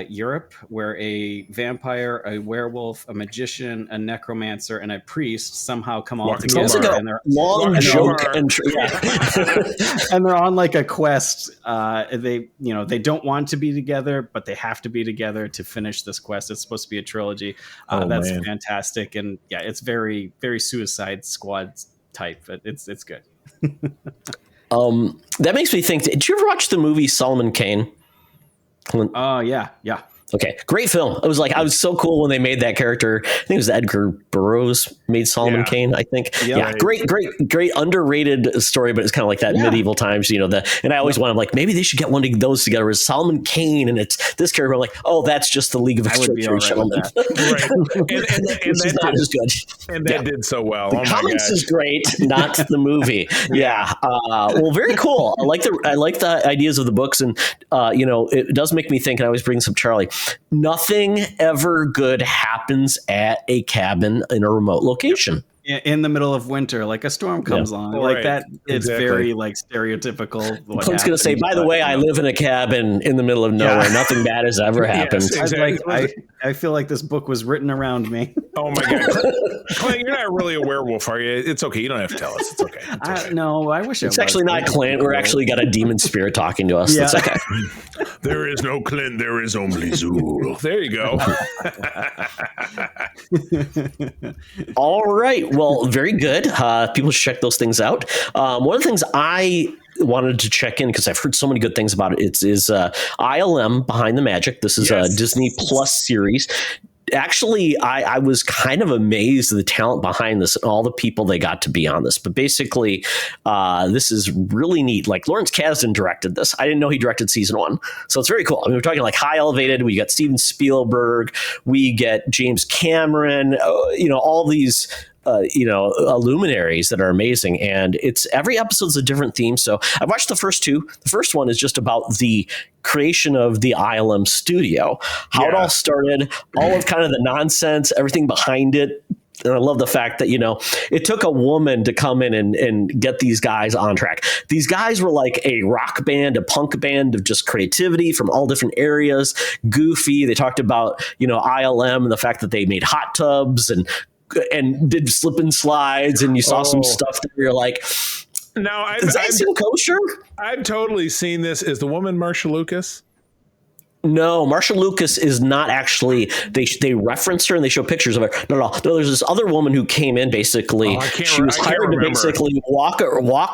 Europe, where a vampire, a werewolf, a magician, a necromancer, and a priest somehow come all together. And they're long joke, and they're on like a quest. They don't want to be together, but they have to be together to finish this quest. It's supposed to be a trilogy. That's fantastic, and yeah, it's very, very Suicide Squad type. It's good. That makes me think. Did you ever watch the movie Solomon Kane? Oh yeah. Okay, great film. It was like, I was so cool when they made that character. I think it was Edgar Burroughs made Solomon Kane, I think. Yep. Yeah, great underrated story, but it's kind of like that medieval times, and I always wanted, like, maybe they should get one of those together as Solomon Kane, and it's this character. I'm like, oh, that's just the League of Extraordinary Gentlemen. Right. And This is not as good. And that did so well. The comics is great, not the movie. Yeah. Well, very cool. I like the ideas of the books, and it does make me think. And I always bring this up, Charlie. Nothing ever good happens at a cabin in a remote location. In the middle of winter, like a storm comes on, like that. It's very like stereotypical. Clint's going to say, by the way, I live in a cabin in the middle of nowhere. Nothing bad has ever happened. Yes, exactly. I feel like this book was written around me. Oh my God. Clint, you're not really a werewolf, are you? It's okay. You don't have to tell us. It's okay. No, I wish it's actually not Clint. We're actually got a demon spirit talking to us. Yeah. That's okay. There is no Clint. There is only Zool. There you go. All right. Well, very good. People should check those things out. One of the things I wanted to check in, because I've heard so many good things about it, is ILM Behind the Magic. This is a Disney Plus series. Actually, I was kind of amazed at the talent behind this and all the people they got to be on this. But basically, this is really neat. Like, Lawrence Kasdan directed this. I didn't know he directed season 1. So it's very cool. I mean, we're talking like high elevated. We got Steven Spielberg. We get James Cameron. All these luminaries that are amazing, and it's every episode's a different theme. So I've watched the first 2. The first one is just about the creation of the ILM studio, how it all started, all of kind of the nonsense, everything behind it. And I love the fact that, it took a woman to come in and get these guys on track. These guys were like a rock band, a punk band of just creativity from all different areas. Goofy. They talked about, ILM and the fact that they made hot tubs and did slip and slides, and you saw some stuff that you're like, no, does that seem kosher? I've totally seen this. Is the woman Marsha Lucas? No, Marsha Lucas is not actually. They reference her and they show pictures of her. No. There's this other woman who came in. Basically, she was hired to basically walk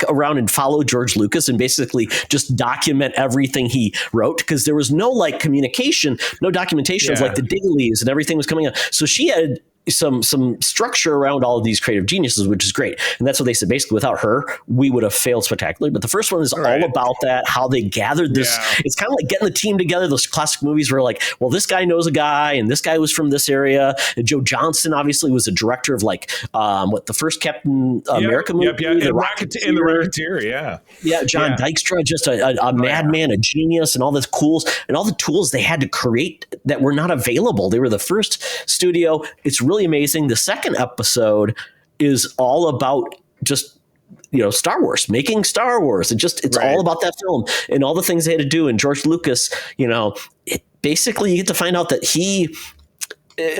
around and follow George Lucas and basically just document everything he wrote, because there was no communication, no documentation of the dailies and everything was coming out. So she had some structure around all of these creative geniuses, which is great. And that's what they said. Basically, without her, we would have failed spectacularly. But the first one is all about that, how they gathered this. Yeah. It's kind of like getting the team together. Those classic movies where like, well, this guy knows a guy and this guy was from this area. And Joe Johnston obviously was a director of the first Captain America movie. Yeah. And the Rocketeer. Yeah. John Dykstra, just a madman, a genius, and all the tools they had to create that were not available. They were the first studio. It's really amazing. The second episode is all about just Star Wars, making Star Wars. It's all about that film and all the things they had to do. And George Lucas, basically you get to find out that he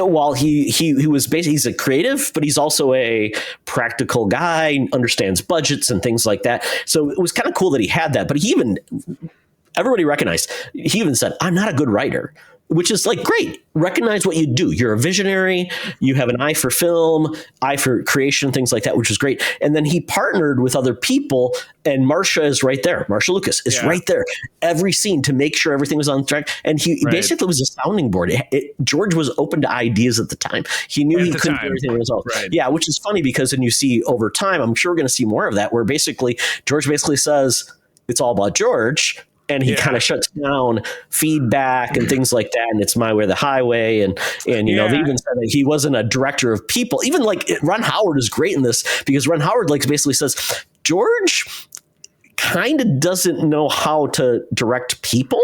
was basically, he's a creative, but he's also a practical guy, understands budgets and things like that. So it was kind of cool that he had that. But everybody recognized, he even said, I'm not a good writer. Which is great. Recognize what you do. You're a visionary. You have an eye for film, eye for creation, things like that, which is great. And then he partnered with other people, and Marsha is right there. Marsha Lucas is right there. Every scene to make sure everything was on track. And he basically was a sounding board. George was open to ideas at the time. He knew he couldn't do everything himself. Right. Yeah, which is funny because then you see over time, I'm sure we're going to see more of that, where basically George basically says it's all about George. And he kind of shuts down feedback and things like that. And it's my way or the highway. And they even said that he wasn't a director of people. Even Ron Howard is great in this, because Ron Howard basically says, George kind of doesn't know how to direct people,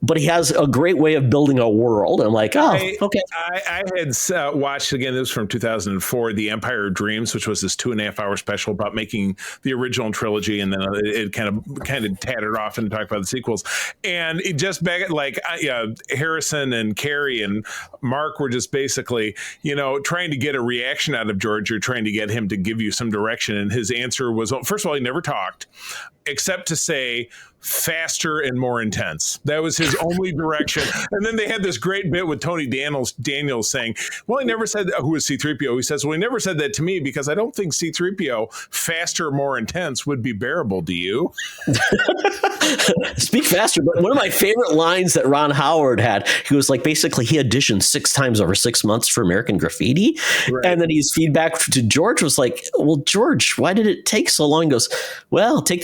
but he has a great way of building a world. I'm like, okay. I had watched, again, this was from 2004, The Empire of Dreams, which was this 2.5-hour special about making the original trilogy. And then it kind of tattered off and talked about the sequels. And it just back Harrison and Carrie and Mark were just basically, trying to get a reaction out of George. You're trying to get him to give you some direction. And his answer was, well, first of all, he never talked. except to say faster and more intense. That was his only direction. And then they had this great bit with Tony Daniels saying, well, he never said, who was C-3PO? He says, well, he never said that to me because I don't think C-3PO, faster, more intense, would be bearable. Do you? Speak faster. But one of my favorite lines that Ron Howard had, he was like, basically, he auditioned 6 times over 6 months for American Graffiti. Right. And then his feedback to George was like, well, George, why did it take so long? He goes, well, it took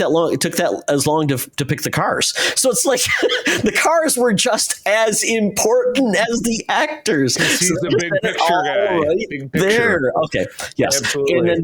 that as long to pick the cars. So it's like the cars were just as important as the actors. He's the big picture guy. Right big picture. There. Okay. Yes. Absolutely. And then,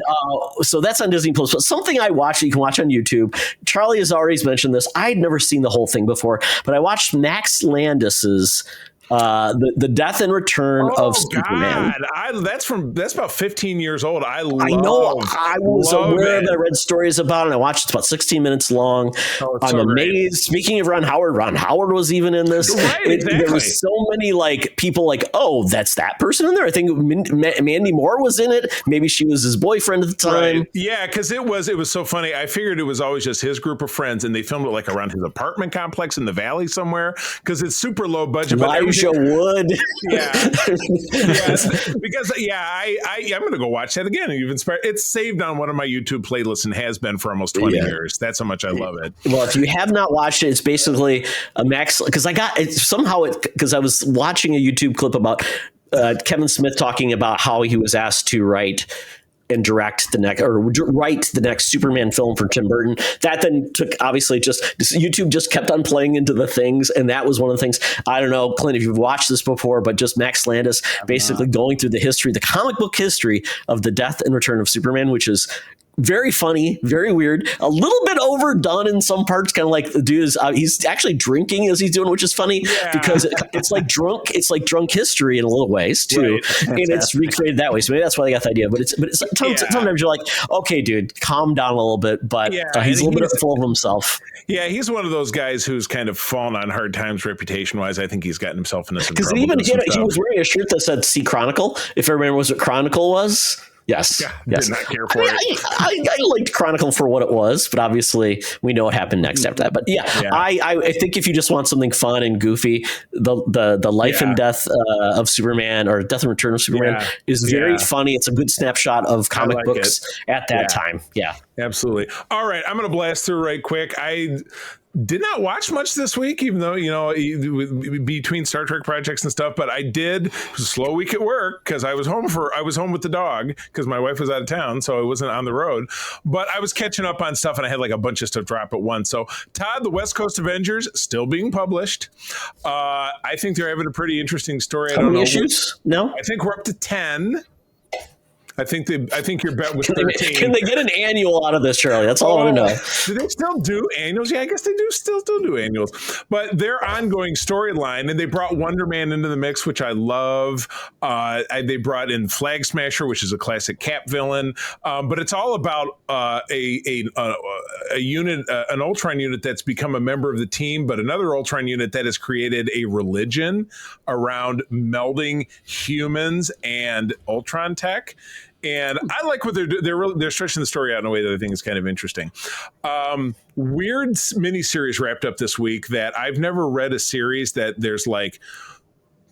so that's on Disney Plus. But something I watched, you can watch on YouTube. Charlie has already mentioned this. I'd never seen the whole thing before, but I watched Max Landis's the death and return of Superman. That's about 15 years old. I know. I was aware that I read stories about it. And I watched. It's about 16 minutes long. I'm amazed. Great. Speaking of Ron Howard was even in this. Right, exactly. There was so many like people like, oh, that's that person in there. I think Mandy Moore was in it. Maybe she was his boyfriend at the time. Right. Yeah, because it was so funny. I figured it was always just his group of friends, and they filmed it like around his apartment complex in the valley somewhere because it's super low budget. Would. Yeah. Because I'm going to go watch that again. You've inspired. It's saved on one of my YouTube playlists and has been for almost 20 years. That's how much I love it. Well, if you have not watched it, it's basically a Max, because because I was watching a YouTube clip about Kevin Smith talking about how he was asked to write and write the next Superman film for Tim Burton. That then took, obviously, YouTube just kept on playing into the things. And that was one of the things. I don't know, Clint, if you've watched this before, but just Max Landis basically going through the comic book history of the death and return of Superman, which is very funny, very weird, a little bit overdone in some parts. Kind of like the dude is he's actually drinking as he's doing, which is funny because it's like drunk history in a little ways too, right. And it's recreated that way. So maybe that's why they got the idea. But sometimes you're like, okay, dude, calm down a little bit. But he's a little bit full of himself. Yeah, he's one of those guys who's kind of fallen on hard times reputation wise. I think he's gotten himself into some trouble. Because he was wearing a shirt that said "See Chronicle." If everyone knows what Chronicle was. Yes. Did not care for it. I liked Chronicle for what it was, but obviously we know what happened next after that. But I think if you just want something fun and goofy, the life and death of Superman, or Death and Return of Superman, is very funny. It's a good snapshot of comic books at that time. Yeah, absolutely. All right, I'm going to blast through right quick. I did not watch much this week, even though, between Star Trek projects and stuff, but I did. It was a slow week at work because I was home with the dog because my wife was out of town, so I wasn't on the road. But I was catching up on stuff, and I had like a bunch of stuff drop at once. So, Todd, the West Coast Avengers still being published. I think they're having a pretty interesting story. How many issues? No, I think we're up to 10. I think your bet was 13. Can they get an annual out of this, Charlie? That's all I want to know. Do they still do annuals? Yeah, I guess they do still do annuals. But their ongoing storyline, and they brought Wonder Man into the mix, which I love. They brought in Flag Smasher, which is a classic Cap villain. But it's all about a unit, an Ultron unit that's become a member of the team, but another Ultron unit that has created a religion around melding humans and Ultron tech. And I like what they're doing. They're stretching the story out in a way that I think is kind of interesting. Weird miniseries wrapped up this week that I've never read a series that there's like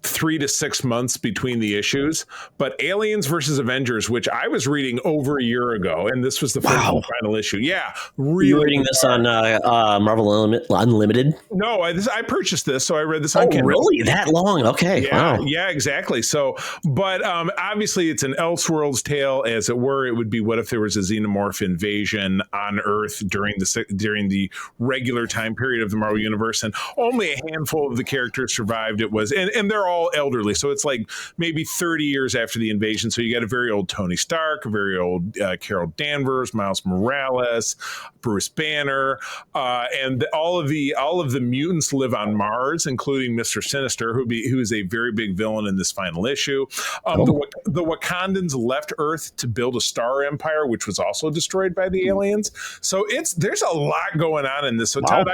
3 to 6 months between the issues, but Aliens versus Avengers, which I was reading over a year ago, and this was the first and final issue. Yeah, really. You reading this on Marvel Unlimited? No, I purchased this, so I read this on Kindle. Really? That long? Okay. Yeah, wow. Yeah, exactly. So, but obviously it's an Elseworlds tale, as it were. It would be, what if there was a xenomorph invasion on Earth during the regular time period of the Marvel Universe, and only a handful of the characters survived. It was, and they're all elderly, so it's like maybe 30 years after the invasion. So you got a very old Tony Stark, a very old Carol Danvers, Miles Morales, Bruce Banner, and all of the mutants live on Mars, including Mr. Sinister, who is a very big villain in this final issue. The Wakandans left Earth to build a star empire, which was also destroyed by the aliens. So there's a lot going on in this. So Todd,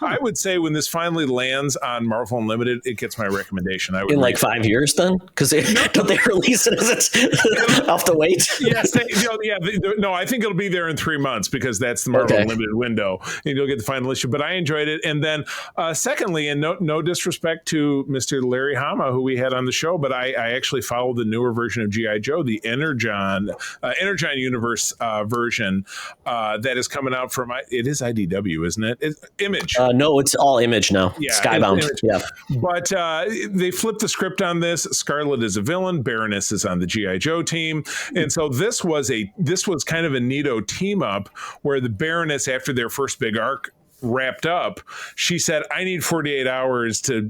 I would say when this finally lands on Marvel Unlimited, it gets my recommendation. I would in read like 5 years then? Because don't they release it as it's off the wait? Yes, no, I think it'll be there in 3 months because that's the Marvel limited window, and you'll get the final issue. But I enjoyed it. And then, secondly, and no disrespect to Mr. Larry Hama, who we had on the show, but I actually followed the newer version of G.I. Joe, the Energon Universe version that is coming out from, it is IDW, isn't it? It's Image. No, it's all Image now. Yeah, Skybound. Yeah. But they flipped the script on this. Scarlet is a villain. Baroness is on the G.I. Joe team. And so this was kind of a neato team up where the Baroness, after their first big arc wrapped up, she said, I need 48 hours to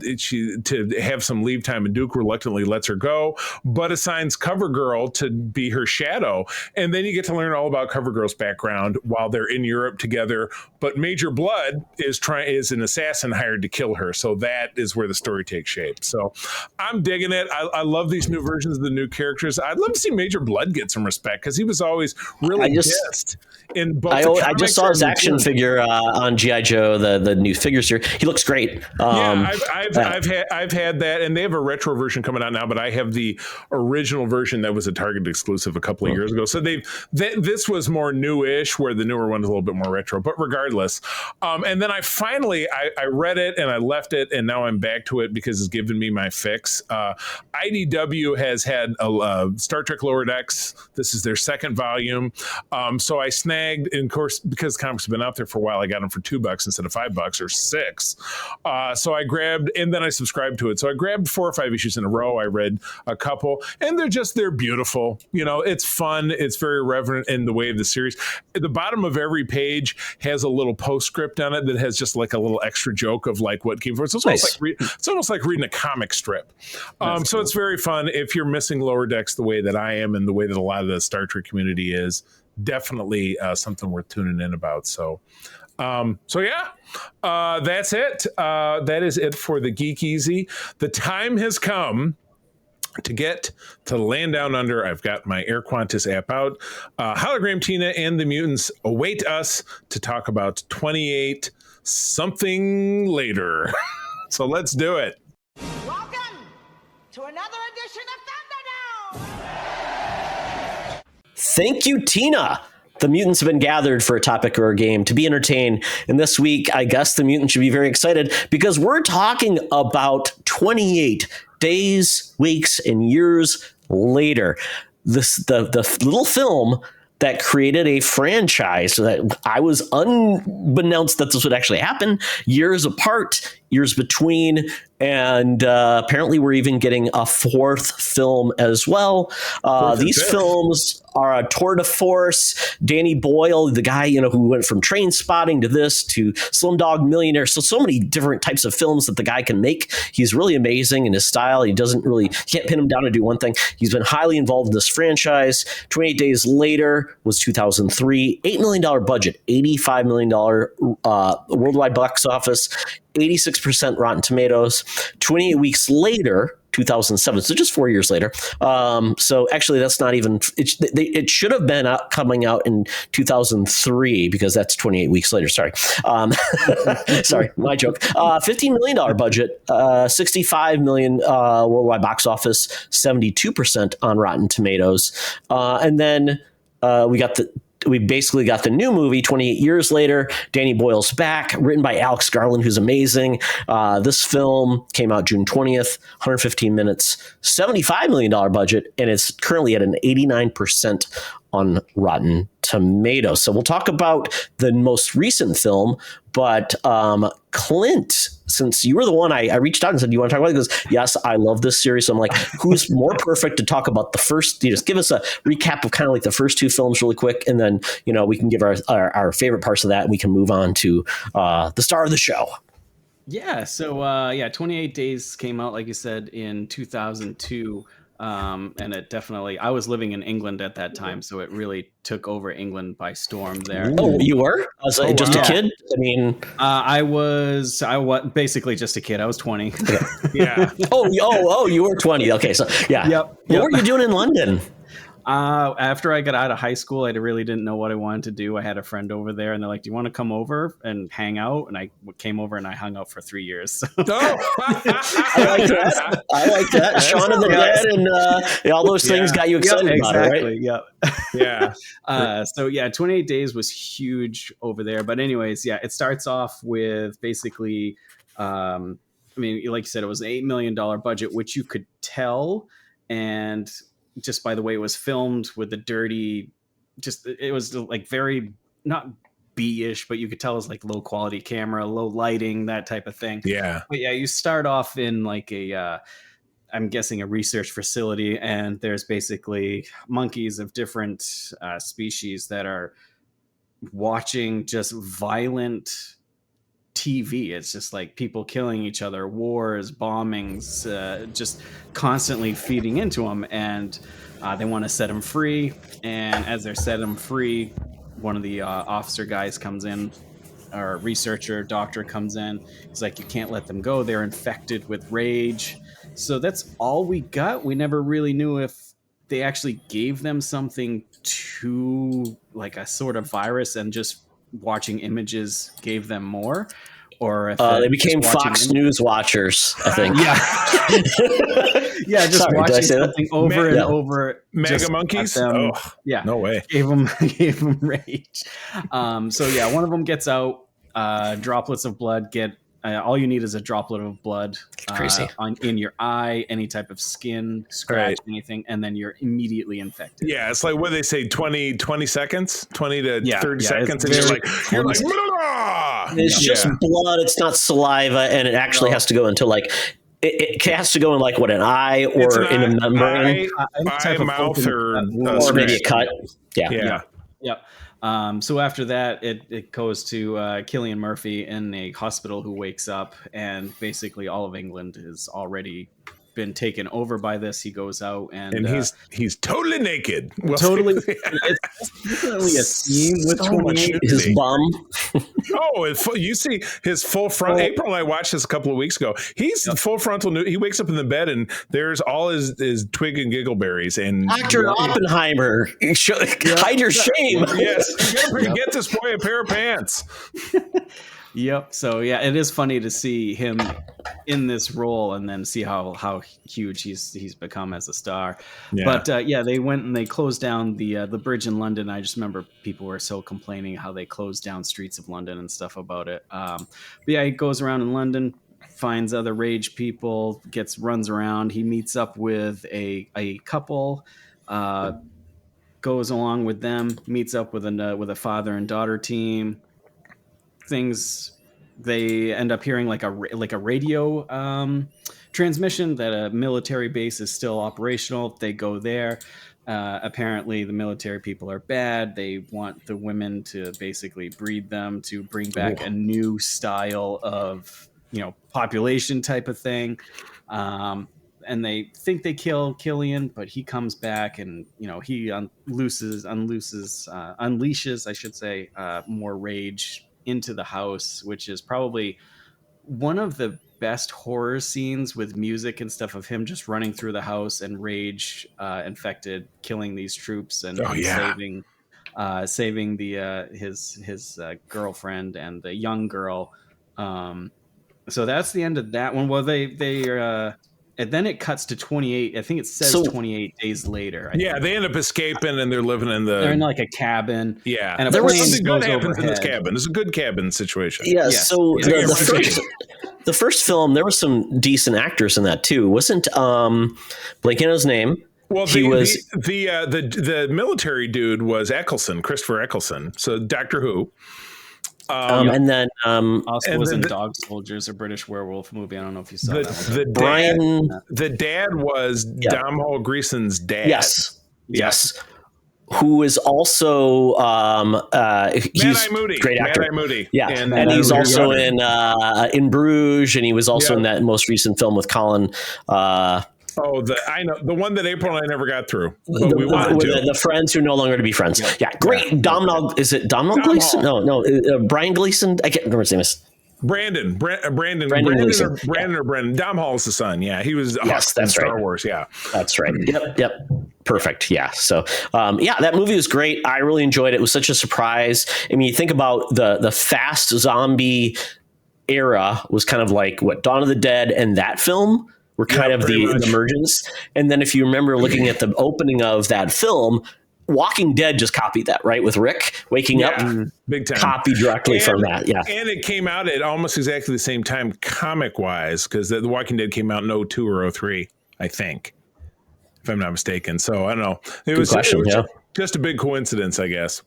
have some leave time, and Duke reluctantly lets her go, but assigns CoverGirl to be her shadow. And then you get to learn all about CoverGirl's background while they're in Europe together. But Major Blood is an assassin hired to kill her. So that is where the story takes shape. So I'm digging it. I love these new versions of the new characters. I'd love to see Major Blood get some respect because he was always really dissed in both. I just saw his action figure on G.I. Joe, the new figures here. He looks great. I've had that, and they have a retro version coming out now, but I have the original version that was a Target exclusive a couple of years ago. So this was more newish, where the newer one is a little bit more retro, but regardless. And then I finally read it and I left it, and now I'm back to it because it's given me my fix. IDW has had a Star Trek Lower Decks. This is their second volume. So I snagged, and of course, because comics have been out there for a while, I got them for $2 instead of $5 or $6. So I grabbed, and then I subscribed to it. So I grabbed 4 or 5 issues in a row. I read a couple, and they're beautiful. You know, it's fun. It's very reverent in the way of the series. At the bottom of every page has a little postscript on it that has just like a little extra joke of like what came from it. So it's almost like reading a comic strip. So it's very fun. If you're missing Lower Decks the way that I am and the way that a lot of the Star Trek community is, definitely something worth tuning in about. So yeah, that's it. That is it for the Geek Easy. The time has come to get to Land Down Under. I've got my Air Qantas app out. Hologram Tina and the mutants await us to talk about 28 something later. So let's do it. Welcome to another edition of Thunderdome! Thank you, Tina. The mutants have been gathered for a topic or a game to be entertained. And this week, I guess the mutants should be very excited because we're talking about 28 days, weeks, and years later. The little film that created a franchise that I was unbeknownst that this would actually happen, years apart, years between, and apparently we're even getting a 4th film as well. These films are a tour de force. Danny Boyle, the guy who went from Train Spotting to this to Slumdog Millionaire, so many different types of films that the guy can make. He's really amazing in his style. You can't pin him down to do one thing. He's been highly involved in this franchise. 28 Days Later was 2003, $8 million budget, $85 million worldwide box office, 86% Rotten Tomatoes. 28 weeks later, 2007, so just 4 years later. So actually, that's not even. It should have been coming out in 2003 because that's 28 weeks later. Sorry, sorry, my joke. $15 million budget, $65 million worldwide box office, 72% on Rotten Tomatoes, and then we basically got the new movie 28 years later. Danny Boyle's back, written by Alex Garland, who's amazing. This film came out June 20th, 115 minutes, $75 million budget, and it's currently at an 89% on Rotten Tomatoes. So we'll talk about the most recent film, but Clint, since you were the one I reached out and said, do you want to talk about it? He goes, yes, I love this series. So I'm like, who's more perfect to talk about the first? You just give us a recap of kind of like the first 2 films really quick, and then we can give our favorite parts of that, and we can move on to the star of the show. Yeah, so 28 Days came out, like you said, in 2002. And it definitely, I was living in England at that time, so it really took over England by storm there. Oh, you were? A kid? I mean, I was basically just a kid. I was 20. Yeah. Oh, you were 20. Okay. So yeah. Yep. What were you doing in London? After I got out of high school, I really didn't know what I wanted to do. I had a friend over there, and they're like, "Do you want to come over and hang out?" And I came over, and I hung out for 3 years. So. I like that. Shaun of the Dead and all those things got you excited about it, right? Yeah. So yeah, 28 Days was huge over there. But anyways, yeah, it starts off with basically, I mean, like you said, it was an $8 million budget, which you could tell, and just by the way it was filmed with the dirty, just it was like very not B-ish, but you could tell it was like low quality camera, low lighting, that type of thing. Yeah. But yeah, you start off in like a I'm guessing a research facility, and there's basically monkeys of different species that are watching just violent TV. It's just like people killing each other, wars, bombings, just constantly feeding into them, and they want to set them free. And as they're setting them free, one of the officer guys comes in, or researcher, doctor comes in. He's like, "You can't let them go. They're infected with rage." So that's all we got. We never really knew if they actually gave them something to, like a sort of virus, and just watching images gave them more, or if they became Fox News watchers, I think. Yeah, just watching something over and over. Mega monkeys? Them, no way. Gave them rage. So yeah, one of them gets out. Droplets of blood get. All you need is a droplet of blood in your eye, any type of skin scratch, anything, and then you're immediately infected. Yeah, it's like what they say, 20 seconds, 20 to 30 seconds, and you're like, it's just blood. It's not saliva, and it actually has to go into like. It has to go in like what, an eye or in a membrane, eye, mouth, or maybe a cut. Yeah. So after that, it goes to Cillian Murphy in a hospital who wakes up, and basically all of England is already been taken over by this. He goes out and he's totally naked. Totally, it's definitely a theme with 28. His bum. You see his full front. April and I watched this a couple of weeks ago. He's full frontal. He wakes up in the bed, and there's all his twig and giggleberries. And Dr. Oppenheimer, hide your shame. Yes, get this boy a pair of pants. Yep. So yeah, it is funny to see him in this role, and then see how huge he's become as a star. Yeah. But they went and they closed down the bridge in London. I just remember people were so complaining how they closed down streets of London and stuff about it. But yeah, he goes around in London, finds other rage people, runs around. He meets up with a couple. Goes along with them, meets up with a father and daughter team. They end up hearing like a radio transmission that a military base is still operational. They go there. Apparently the military people are bad. They want the women to basically breed them to bring back a new style of population type of thing. And they think they kill Cillian, but he comes back, and he unleashes, I should say, more rage into the house, which is probably one of the best horror scenes with music and stuff, of him just running through the house and rage infected, killing these troops, and saving his girlfriend and the young girl. So that's the end of that one. Well, they and then it cuts to 28. I think it says 28 days later. They end up escaping, and they're living they're in like a cabin. Yeah. And there was something good happens in this cabin. It's a good cabin situation. Yeah. Yes. So the first film, there were some decent actors in that too. Wasn't blanking on his name. Well, the military dude was Christopher Eccleston. So Doctor Who. And then also was in Dog Soldiers, a British werewolf movie. I don't know if you saw that. The dad was Domhnall Gleeson's dad. Yes. Who is also he's Moody. Great actor. Mad-Eye Moody. Yeah, and he's also in Bruges, and he was also in that most recent film with Colin. I know the one that April and I never got through. But we wanted to. The friends who are no longer to be friends. Yeah, great. Domhnall, is it Domhnall Gleeson? No, Brian Gleeson. I can't remember his name. Brandon or Brendan. Domhnall is the son. Yeah, he was. Yes, that's Star right. Wars. Yeah, that's right. Yep. Perfect. Yeah. So, that movie was great. I really enjoyed it. It was such a surprise. I mean, you think about the fast zombie era was kind of like what Dawn of the Dead and that film were kind of the emergence. And then if you remember looking at the opening of that film, Walking Dead just copied that, right? With Rick waking up, big time, copied directly from that. Yeah. And it came out at almost exactly the same time comic wise, because the Walking Dead came out in 02 or 03, I think, if I'm not mistaken. So I don't know. It was just a big coincidence, I guess.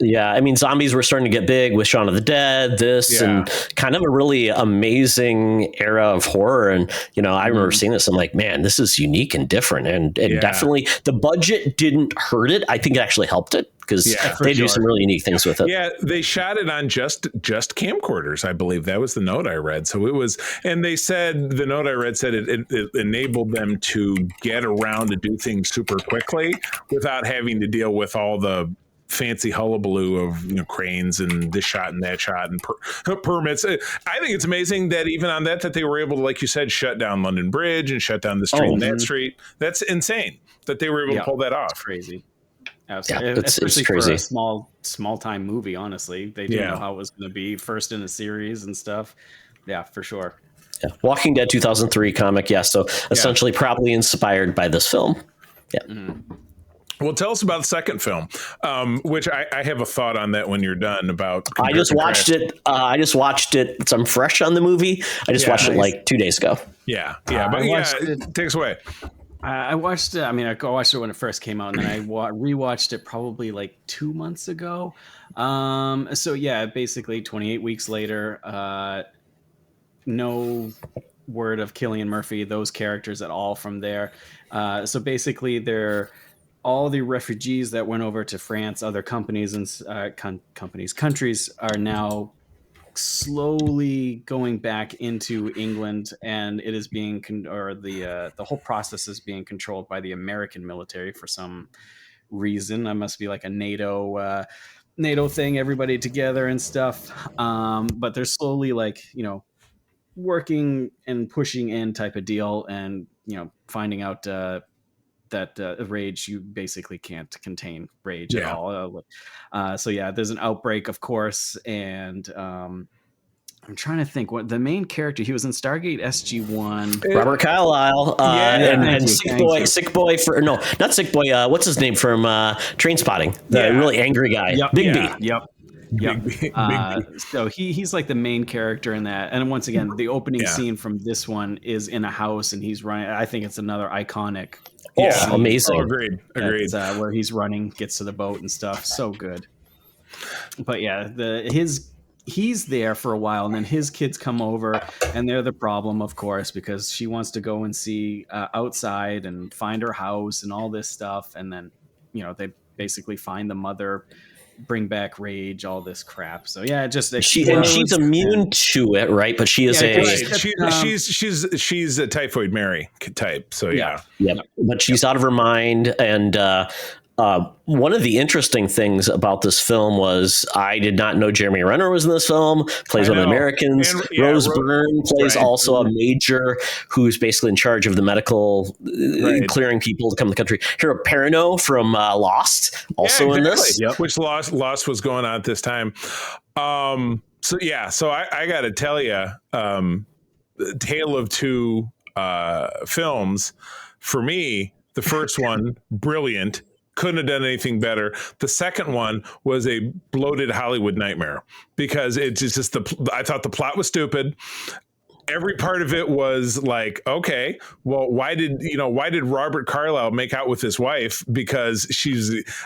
Yeah, I mean, zombies were starting to get big with Shaun of the Dead, and kind of a really amazing era of horror. And, I remember seeing this. I'm like, man, this is unique and different. And definitely the budget didn't hurt it. I think it actually helped it because they do some really unique things with it. Yeah, they shot it on just camcorders, I believe. That was the note I read. So it was, and they said, the note I read said it enabled them to get around to do things super quickly without having to deal with all the fancy hullabaloo of cranes and this shot and that shot and permits. I think it's amazing that even on that they were able to, like you said, shut down London Bridge and shut down this street and that street. That's insane that they were able to pull that off. It's crazy. Absolutely. Yeah, especially it's crazy. For a small time movie, honestly. They didn't know how it was going to be first in a series and stuff. Yeah, for sure. Yeah. Walking Dead 2003 comic, so essentially probably inspired by this film. Yeah. Mm-hmm. Well, tell us about the second film, which I have a thought on that when you're done about. I just watched it. So I'm fresh on the movie. I just watched it like 2 days ago. Yeah. But take us away. I watched it. I mean, I watched it when it first came out, and then I rewatched it probably like 2 months ago. So yeah, basically 28 weeks later, no word of Cillian Murphy, those characters at all from there. So basically they're all the refugees that went over to France, other companies and countries are now slowly going back into England, and it is being the whole process is being controlled by the American military for some reason. That must be like a NATO thing, everybody together and stuff. But they're slowly working and pushing in type of deal, and finding out that rage, you basically can't contain rage at all. So there's an outbreak, of course, and I'm trying to think what the main character, he was in Stargate SG-1. Robert Carlyle, and Sick Boy for not Sick Boy. What's his name from Trainspotting? The really angry guy, Big B. Yep. So he's like the main character in that. And once again, the opening scene from this one is in a house, and he's running. I think it's another iconic. Yeah, amazing. Agreed. Where he's running, gets to the boat and stuff. So good. But he's there for a while, and then his kids come over, and they're the problem, of course, because she wants to go and see outside and find her house and all this stuff. And then, they basically find the mother, bring back rage, all this crap. So she's immune to it, right? But she is she's a Typhoid Mary type. So yeah. But she's out of her mind, and one of the interesting things about this film was I did not know Jeremy Renner was in this film, plays one of the Americans. Rose Byrne plays also a major who's basically in charge of the medical, clearing people to come to the country. Hero Perrineau from Lost, also in this. Yep. Which Lost was going on at this time. So I got to tell you, Tale of Two films, for me, the first one, brilliant. Couldn't have done anything better. The second one was a bloated Hollywood nightmare because it's just I thought the plot was stupid. Every part of it was like, okay, well, why did Robert Carlyle make out with his wife? Because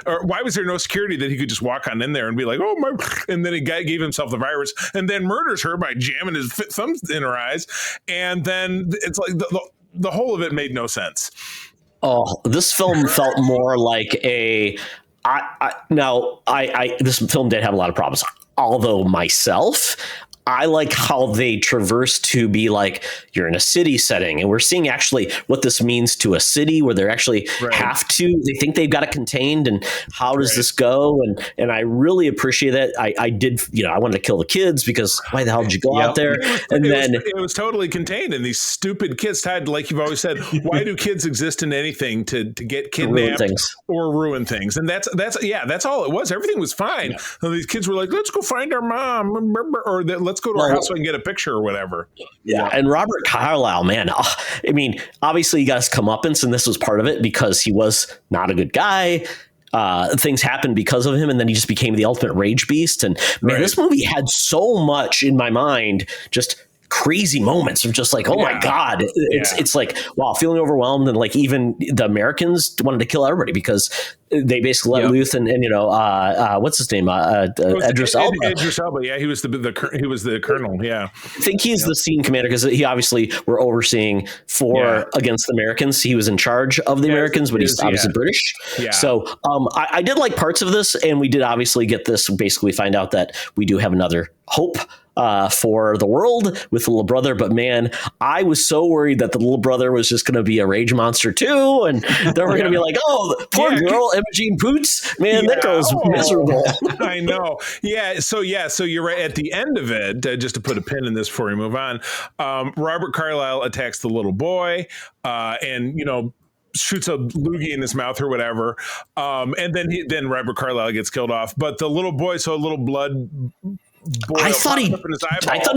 why was there no security that he could just walk on in there and be like, oh my, and then he gave himself the virus and then murders her by jamming his thumbs in her eyes. And then it's like the whole of it made no sense. Oh, this film felt more like this film did have a lot of problems. Although myself, I like how they traverse to be like, you're in a city setting, and we're seeing actually what this means to a city where they're actually they think they've got it contained, and how does this go? And I really appreciate that. I did, I wanted to kill the kids because why the hell did you go out there? It was totally contained, and these stupid kids, Todd, like you've always said, why do kids exist in anything to get kidnapped or ruin things? And that's all it was. Everything was fine. And these kids were like, let's go find our mom, or let's go to our house so I can get a picture or whatever. Yeah. And Robert Carlyle, man, I mean, obviously he got his comeuppance, and this was part of it because he was not a good guy. Things happened because of him, and then he just became the ultimate rage beast. And man, this movie had so much in my mind, just crazy moments of just like, oh my God, it's like, wow, feeling overwhelmed. And like, even the Americans wanted to kill everybody because they basically let loose and what's his name? Idris Elba. Idris Elba. Yeah. He was the colonel. Yeah. I think he's the scene commander because he obviously were overseeing against the Americans. He was in charge of the Americans, but he's obviously British. Yeah. So I did like parts of this, and we did obviously get this, basically find out that we do have another hope for the world with the little brother. But man, I was so worried that the little brother was just going to be a rage monster too, and they were going to be like, oh, poor girl Imogene Poots, man, that girl's miserable. I know. So you're right. At the end of it, just to put a pin in this before we move on, Robert Carlyle attacks the little boy, and shoots a loogie in his mouth or whatever, and then Robert Carlyle gets killed off. But the little boy, so a little blood. I thought he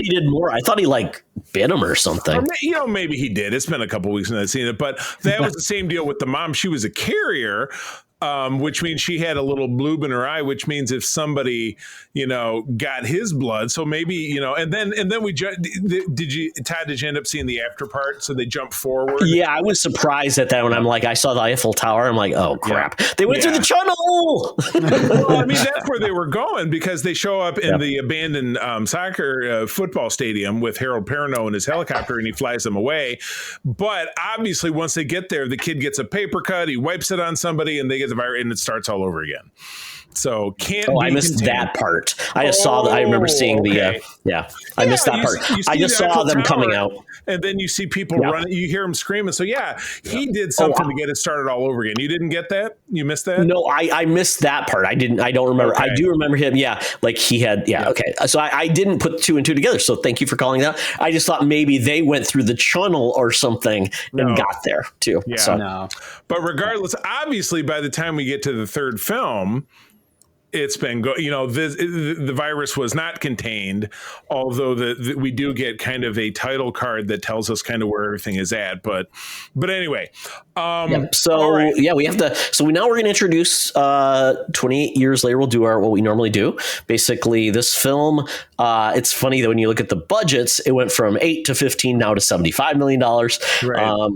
did more. I thought he like bit him or something. Or, maybe he did. It's been a couple of weeks since I've seen it, but that was the same deal with the mom. She was a carrier, which means she had a little bloob in her eye, which means if somebody, got his blood. So maybe, and then did you end up seeing the after part? So they jump forward. Yeah, I was surprised at that when I'm like, I saw the Eiffel Tower. I'm like, oh crap. They went through the tunnel. Well, I mean, that's where they were going because they show up in the abandoned soccer football stadium with Harold Perrineau in his helicopter, and he flies them away. But obviously once they get there, the kid gets a paper cut. He wipes it on somebody, and they get the virus, and it starts all over again. So I missed that part. I just saw that. I remember seeing I missed that part. I just saw them coming out, and then you see people running. You hear them screaming. So he did something to get it started all over again. You didn't get that? You missed that? No, I missed that part. I didn't. I don't remember. Okay. I do remember him. Yeah, like he had. Yeah. Okay. So I didn't put two and two together. So thank you for calling that. I just thought maybe they went through the tunnel or something and got there too. Yeah. So. No. But regardless, obviously, by the time we get to the third film, it's been the virus was not contained, although we do get kind of a title card that tells us kind of where everything is at. But anyway, so we have to. So now we're going to introduce 28 years later. We'll do what we normally do. Basically, this film. It's funny that when you look at the budgets, it went from 8 to 15 now to $75 million. Right.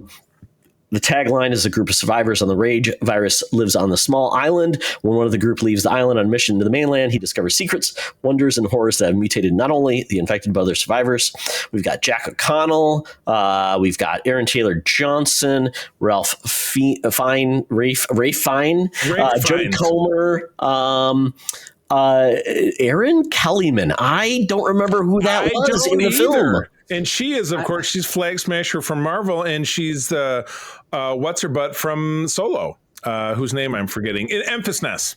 The tagline is a group of survivors on the rage virus lives on the small island. When one of the group leaves the island on mission to the mainland, he discovers secrets, wonders, and horrors that have mutated not only the infected but other survivors. We've got Jack O'Connell. We've got Aaron Taylor Johnson, Ralph Fiennes, Jodie Comer, Erin Kellyman. I don't remember who that was in the film. And she is, of course, she's Flag Smasher from Marvel, and she's what's her butt from Solo, whose name I'm forgetting. Emphas Ness.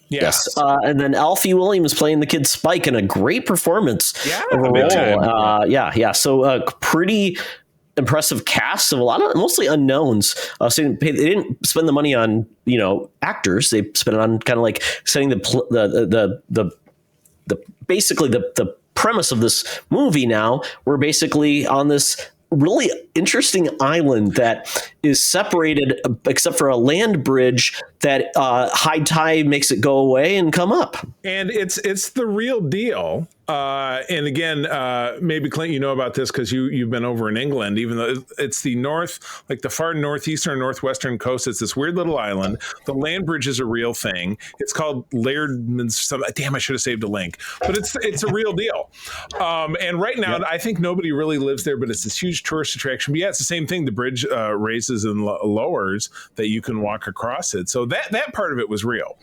Yes. And then Alfie Williams playing the kid Spike in a great performance. So pretty impressive cast of a lot of mostly unknowns. So they didn't spend the money on actors. They spent it on kind of like setting the basically the premise of this movie. Now we're basically on this really interesting island that is separated except for a land bridge that high tide makes it go away and come up. And it's the real deal. And again, maybe Clint, you know about this because you've been over in England, even though it's the north, like the far northeastern, northwestern coast. It's this weird little island. The land bridge is a real thing. It's called Lairdman's. Damn, I should have saved a link, but it's a real deal. And right now, I think nobody really lives there, but it's this huge tourist attraction. But it's the same thing. The bridge raises and lowers that you can walk across it. So that part of it was real.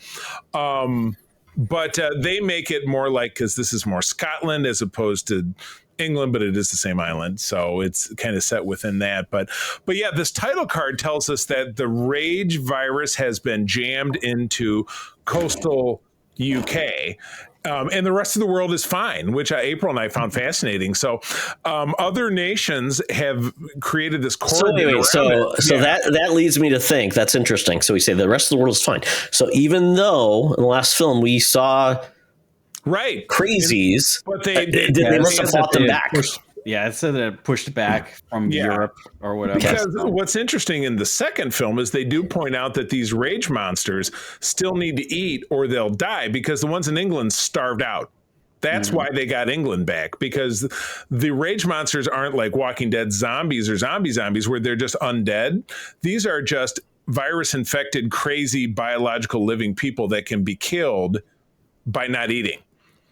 But they make it more like, because this is more Scotland as opposed to England, but it is the same island, so it's kind of set within that. But yeah, this title card tells us that the rage virus has been jammed into coastal UK. And the rest of the world is fine, which April and I found fascinating. So other nations have created this cordon. So that leads me to think that's interesting. So we say the rest of the world is fine. So even though in the last film we saw crazies, but they must have fought them back. Yeah, it said that it pushed back from Europe or whatever. Because what's interesting in the second film is they do point out that these rage monsters still need to eat or they'll die, because the ones in England starved out. That's why they got England back, because the rage monsters aren't like Walking Dead zombies or zombies where they're just undead. These are just virus-infected, crazy, biological living people that can be killed by not eating.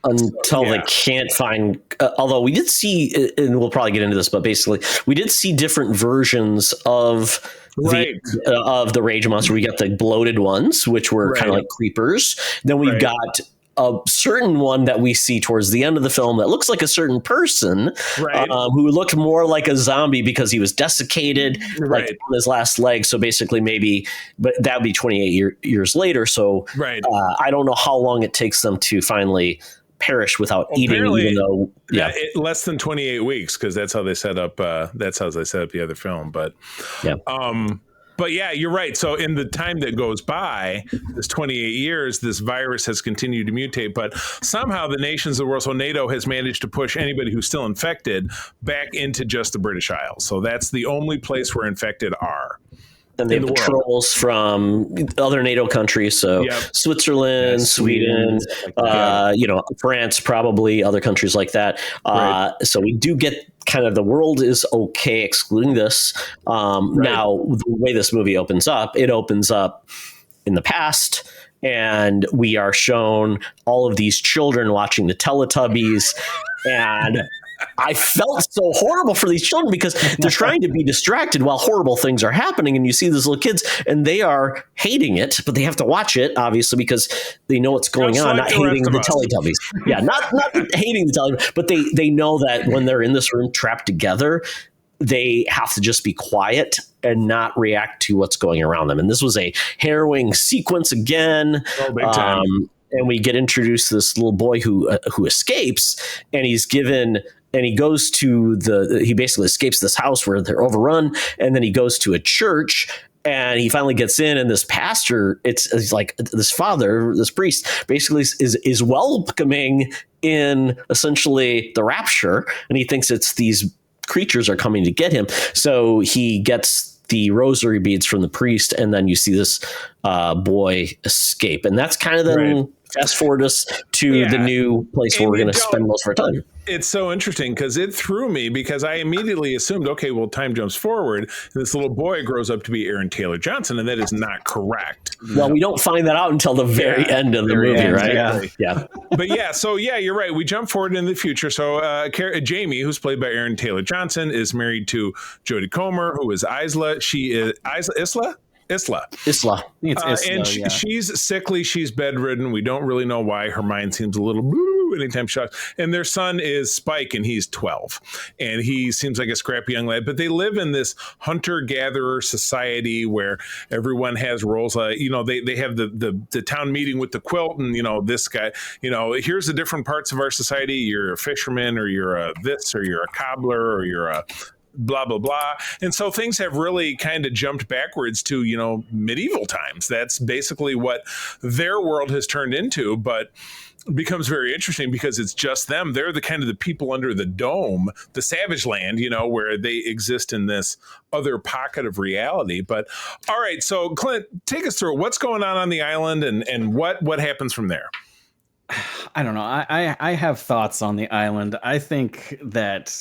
Until they can't find, although we did see, and we'll probably get into this, but basically we did see different versions of the rage monster. We got the bloated ones, which were kind of like creepers. Then we've got a certain one that we see towards the end of the film that looks like a certain person who looked more like a zombie because he was desiccated like on his last leg. So basically but that would be 28 years later. So I don't know how long it takes them to finally perish without eating, even though less than 28 weeks, because that's how they set up the other film. But you're right. So in the time that goes by, this 28 years, this virus has continued to mutate, but somehow the nations of the world, so NATO has managed to push anybody who's still infected back into just the British Isles. So that's the only place where infected are. And they have patrols from other NATO countries, so Switzerland, Sweden, France, probably other countries like that. So we do get kind of the world is okay, excluding this. Now, the way this movie opens up, it opens up in the past, and we are shown all of these children watching the Teletubbies, and I felt so horrible for these children because they're trying to be distracted while horrible things are happening. And you see these little kids and they are hating it, but they have to watch it, obviously, because they know what's going on, not hating the Teletubbies. Yeah, not hating the Teletubbies, but they know that when they're in this room trapped together, they have to just be quiet and not react to what's going around them. And this was a harrowing sequence again. Oh, big time. And we get introduced to this little boy who escapes, and he's given. And he goes to he basically escapes this house where they're overrun. And then he goes to a church and he finally gets in. And this pastor, it's like this father, this priest basically is welcoming in essentially the rapture. And he thinks it's these creatures are coming to get him. So he gets the rosary beads from the priest. And then you see this boy escape. And that's kind of then fast forward us to the new place where we're going to spend most of our time. It's so interesting because it threw me, because I immediately assumed, okay, well, time jumps forward, and this little boy grows up to be Aaron Taylor Johnson, and that is not correct. Well, we don't find that out until the very end of the movie, right? Yeah. But you're right. We jump forward in the future. So Jamie, who's played by Aaron Taylor Johnson, is married to Jodie Comer, who is Isla. She is Isla. And she's sickly. She's bedridden. We don't really know why. Her mind seems a little blue anytime she talks. And their son is Spike, and he's 12. And he seems like a scrappy young lad. But they live in this hunter-gatherer society where everyone has roles. They have the town meeting with the quilt, and this guy. Here's the different parts of our society. You're a fisherman, or you're a this, or you're a cobbler, or you're a blah, blah, blah. And so things have really kind of jumped backwards to, medieval times. That's basically what their world has turned into, but it becomes very interesting because it's just them. They're the kind of the people under the dome, the savage land, where they exist in this other pocket of reality. But all right, so Clint, take us through what's going on the island and what happens from there. I don't know. I have thoughts on the island. I think that,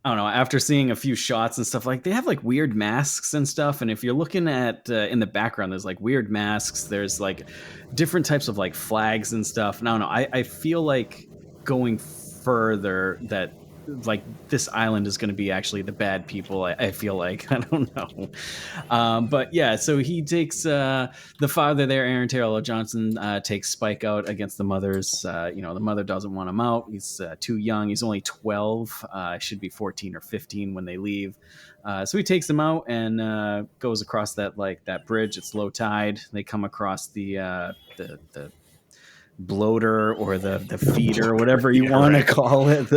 I don't know, after seeing a few shots and stuff, like they have like weird masks and stuff. And if you're looking at in the background, there's like weird masks. There's like different types of like flags and stuff. And I don't know. I feel like going further that like this island is going to be actually the bad people. I feel like I don't know, but yeah. So he takes the father there, Aaron Taylor Johnson, takes Spike out against the mothers. The mother doesn't want him out. He's too young. He's only 12. Should be 14 or 15 when they leave. So he takes them out and goes across that bridge. It's low tide. They come across the bloater or the feeder, whatever you want to call it.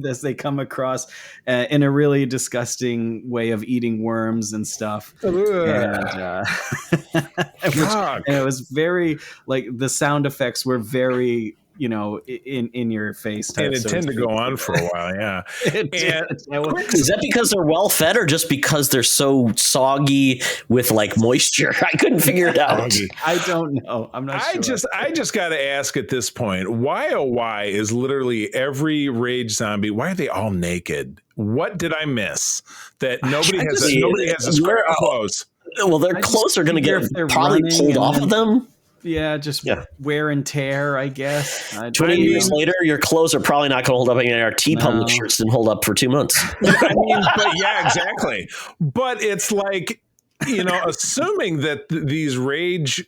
As they come across in a really disgusting way of eating worms and stuff. And it was very like the sound effects were very in your face type. And it tended to go on for a while. Yeah. Is that because they're well fed or just because they're so soggy with like moisture? I couldn't figure it out. I don't know. I'm not sure. I just got to ask at this point, why is literally every rage zombie, why are they all naked? What did I miss that nobody has a square clothes? Well, their clothes are going to get probably pulled off of them. Yeah, wear and tear, I guess. 20 years later, your clothes are probably not going to hold up. Our T-Public shirts didn't hold up for 2 months. But yeah, exactly. But it's like, assuming that these rage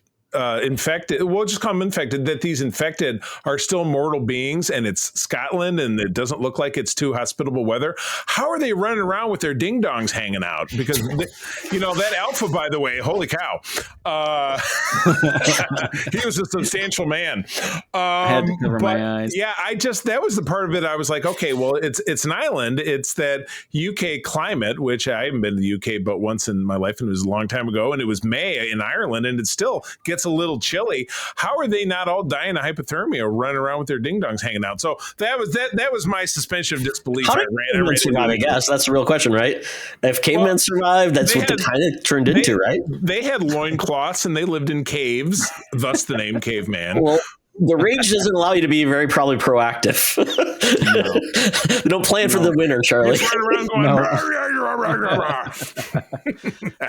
infected, we'll just call them infected, that these infected are still mortal beings and it's Scotland and it doesn't look like it's too hospitable weather. How are they running around with their ding dongs hanging out? Because, that alpha, by the way, holy cow, he was a substantial man. I had to cover my eyes. Yeah, that was the part of it. I was like, okay, well, it's an island. It's that UK climate, which I haven't been to the UK but once in my life, and it was a long time ago, and it was May in Ireland, and it still gets a little chilly. How are they not all dying of hypothermia, running around with their ding dongs hanging out? So that was my suspension of disbelief. How did cavemen survive? I guess that's the real question, right? If cavemen survived, that's what they kind of turned into, right? They had loincloths and they lived in caves, thus the name caveman. Well, the rage doesn't allow you to be probably proactive. They don't plan for the winter, Charlie.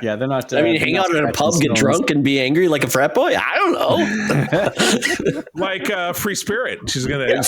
Yeah, they're not. Hang out at a pub, get drunk, and be angry like a frat boy. I don't know. Like Free Spirit, she's gonna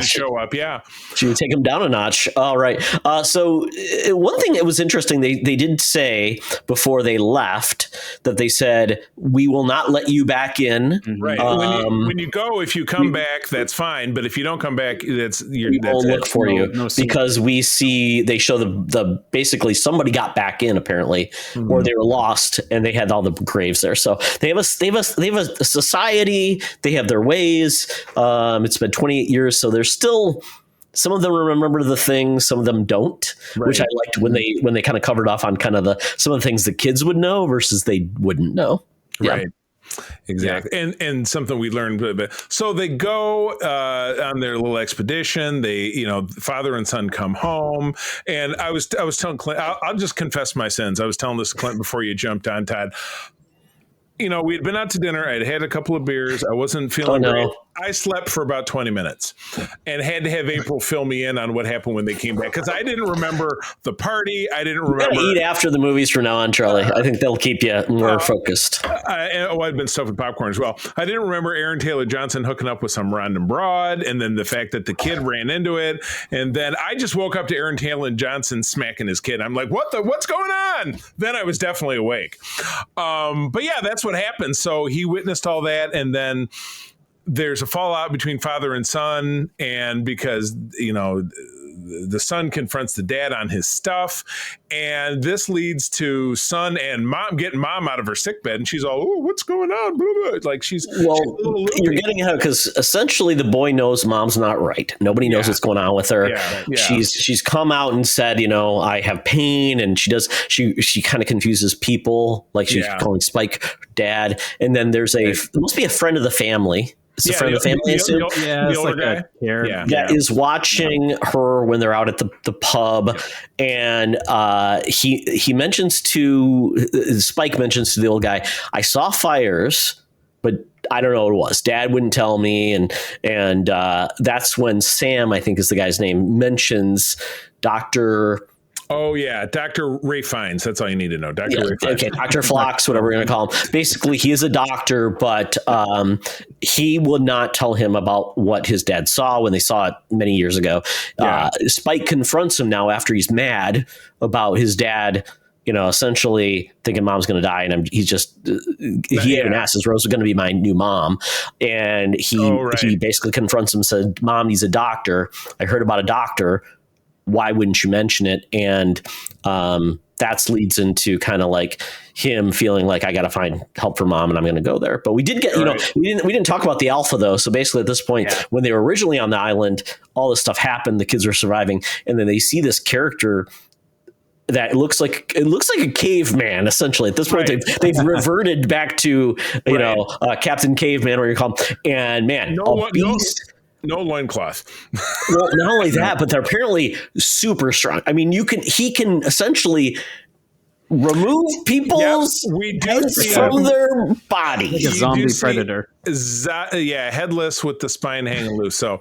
show up. Yeah, she would take him down a notch. All right. So one thing that was interesting, they did say before they left that they said we will not let you back in. Right. When you go, if you come back, that's fine. But if you don't come back, we will look for you because we see they show the basically somebody got back in apparently, or they were lost and they had all the graves there. So they have a society. They have their ways. It's been 28 years, so there's still. Some of them remember the things, some of them don't, which I liked when they kind of covered off on kind of some of the things the kids would know versus they wouldn't know. Right. Yeah. Exactly. Yeah. And something we learned a bit. So they go on their little expedition. They, father and son come home. And I was telling Clint, I'll just confess my sins. I was telling this to Clint before you jumped on, Todd. We'd been out to dinner. I'd had a couple of beers. I wasn't feeling great. I slept for about 20 minutes and had to have April fill me in on what happened when they came back because I didn't remember the party. I didn't remember. You gotta eat after the movies from now on, Charlie. I think they'll keep you more focused. I'd been stuffing popcorn as well. I didn't remember Aaron Taylor Johnson hooking up with some random broad, and then the fact that the kid ran into it, and then I just woke up to Aaron Taylor Johnson smacking his kid. I'm like, what's going on? Then I was definitely awake. But yeah, that's what happened. So he witnessed all that, and then there's a fallout between father and son, and because the son confronts the dad on his stuff, and this leads to son and mom getting mom out of her sickbed, and she's all, "Oh, what's going on?" Blah, blah. Like she's you're getting ahead because essentially the boy knows mom's not right. Nobody knows what's going on with her. Yeah. She's come out and said, I have pain, and she kind of confuses people, like she's calling Spike dad, and then there's there must be a friend of the family. It's a friend of the family, I assume. The older guy. Is watching her when they're out at the pub, and he mentions Spike mentions to the old guy, "I saw fires, but I don't know what it was. Dad wouldn't tell me," and that's when Sam, I think is the guy's name, mentions Dr. Oh yeah, Dr. Ray Fiennes. That's all you need to know. Dr. Ray Fiennes. Okay, Dr. Flox, whatever we're going to call him. Basically, he is a doctor, but he will not tell him about what his dad saw when they saw it many years ago. Yeah. Spike confronts him now after he's mad about his dad, essentially thinking mom's going to die. And he even asked, is Rosa going to be my new mom? And he basically confronts him and said, Mom, he's a doctor. I heard about a doctor. Why wouldn't you mention it? And that leads into kind of like him feeling like I got to find help for mom and I'm going to go there. But we did get, we didn't talk about the alpha though. So basically at this point, when they were originally on the island, all this stuff happened. The kids were surviving. And then they see this character that looks like a caveman. Essentially at this point, they've reverted back to, Captain Caveman, or you call him. And man, no loincloth. Well, not only that, but they're apparently super strong. I mean, he can essentially remove people's heads from their body. Like a zombie predator. Headless with the spine hanging loose. So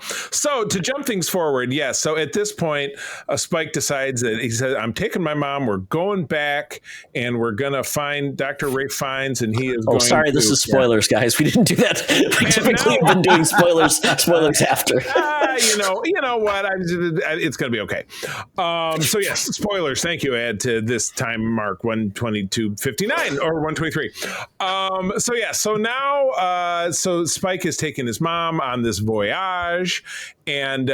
to jump things forward, yes. So at this point, Spike decides that he says, I'm taking my mom. We're going back and we're going to find Dr. Ray Fiennes. And he is this is spoilers, guys. We didn't do that. We typically have been doing spoilers after. You know what? It's going to be okay. So yes, spoilers. Thank you, Ed, to this time mark 122:59 or 123. So now, so Spike has taken his mom on this voyage, and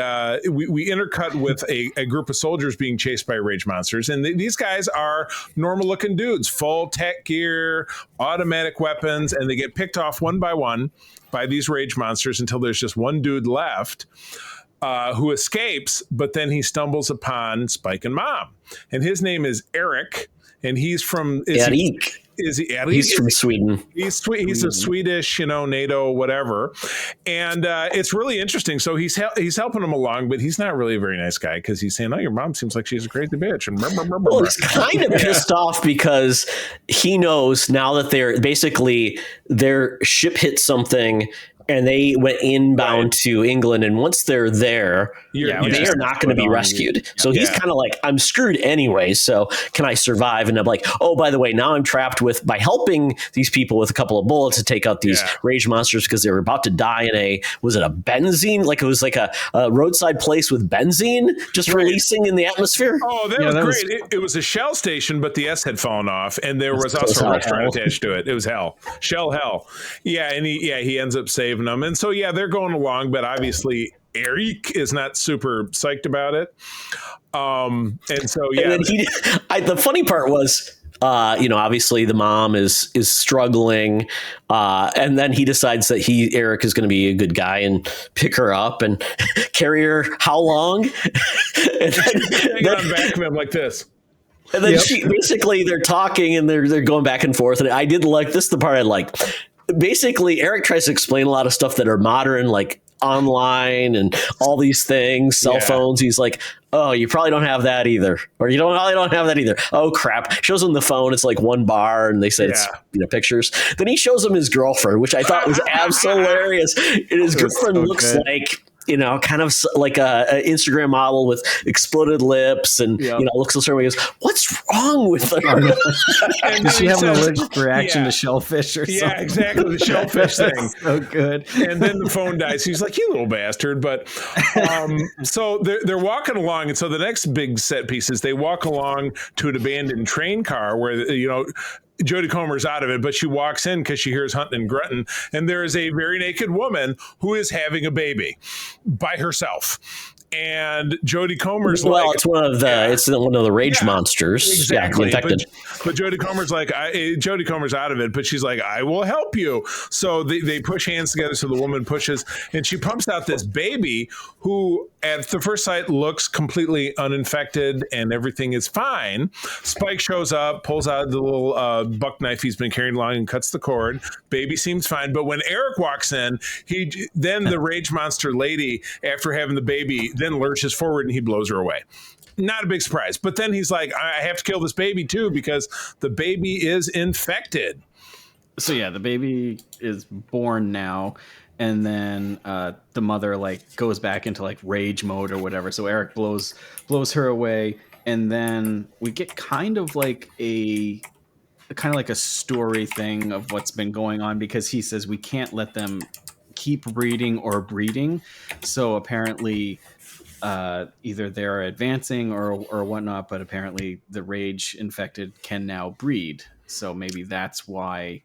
we intercut with a group of soldiers being chased by rage monsters. And these guys are normal looking dudes, full tech gear, automatic weapons, and they get picked off one by one by these rage monsters until there's just one dude left who escapes, but then he stumbles upon Spike and Mom. And his name is Eric, and he's from... He's from Sweden. He's a Swedish, NATO, whatever. And it's really interesting. So he's helping him along, but he's not really a very nice guy because he's saying, oh, your mom seems like she's a crazy bitch. And well, he's kind of pissed off because he knows now that their ship hit something and they went inbound to England. And once they're there, they are not going to be rescued. So he's kind of like, I'm screwed anyway. So can I survive? And I'm like, oh, by the way, now I'm trapped by helping these people with a couple of bullets to take out these rage monsters because they were about to die in was it a benzene? Like it was like a roadside place with benzene just releasing in the atmosphere. Oh, that was great. It was a Shell station, but the S had fallen off and there was also a restaurant attached to it. It was hell. Shell hell. Yeah. And he ends up saving them. And so, they're going along, but obviously Eric is not super psyched about it. And so, And then the funny part was, obviously the mom is struggling. And then he decides that Eric is going to be a good guy and pick her up and carry her. How long? And then on back of him like this. And then they're talking and they're going back and forth. And I did like this, the part I liked. Basically, Eric tries to explain a lot of stuff that are modern, like online and all these things, cell phones. He's like, oh, you probably don't have that either. Or you probably don't have that either. Oh, crap. Shows him the phone. It's like one bar and they said it's pictures. Then he shows him his girlfriend, which I thought was absolutely hilarious. And his girlfriend looks like... kind of like a Instagram model with exploded lips and, looks a certain way. He goes, what's wrong with her? Does she have an allergic reaction to shellfish or something? Yeah, exactly. The shellfish thing. So good. And then the phone dies. He's like, you little bastard. But so they're walking along. And so the next big set piece is they walk along to an abandoned train car where, Jodie Comer's out of it, but she walks in because she hears hunting and grunting, and there is a very naked woman who is having a baby by herself. And Jodie Comer's it's one of the rage monsters. Exactly. Infected. But Jodie Comer's Jodie Comer's out of it, but she's like, I will help you. So they push hands together. So the woman pushes and she pumps out this baby who at the first sight looks completely uninfected and everything is fine. Spike shows up, pulls out the little buck knife he's been carrying along and cuts the cord. Baby seems fine. But when Eric walks in, then the rage monster lady, after having the baby, then lurches forward and he blows her away. Not a big surprise. But then he's like, I have to kill this baby too because the baby is infected. So the baby is born now. And then the mother goes back into rage mode or whatever. So Eric blows her away. and then we get kind of like a story thing of what's been going on, because he says we can't let them keep breeding or breeding. So apparently either they're advancing or whatnot, but apparently the rage infected can now breed. So maybe that's why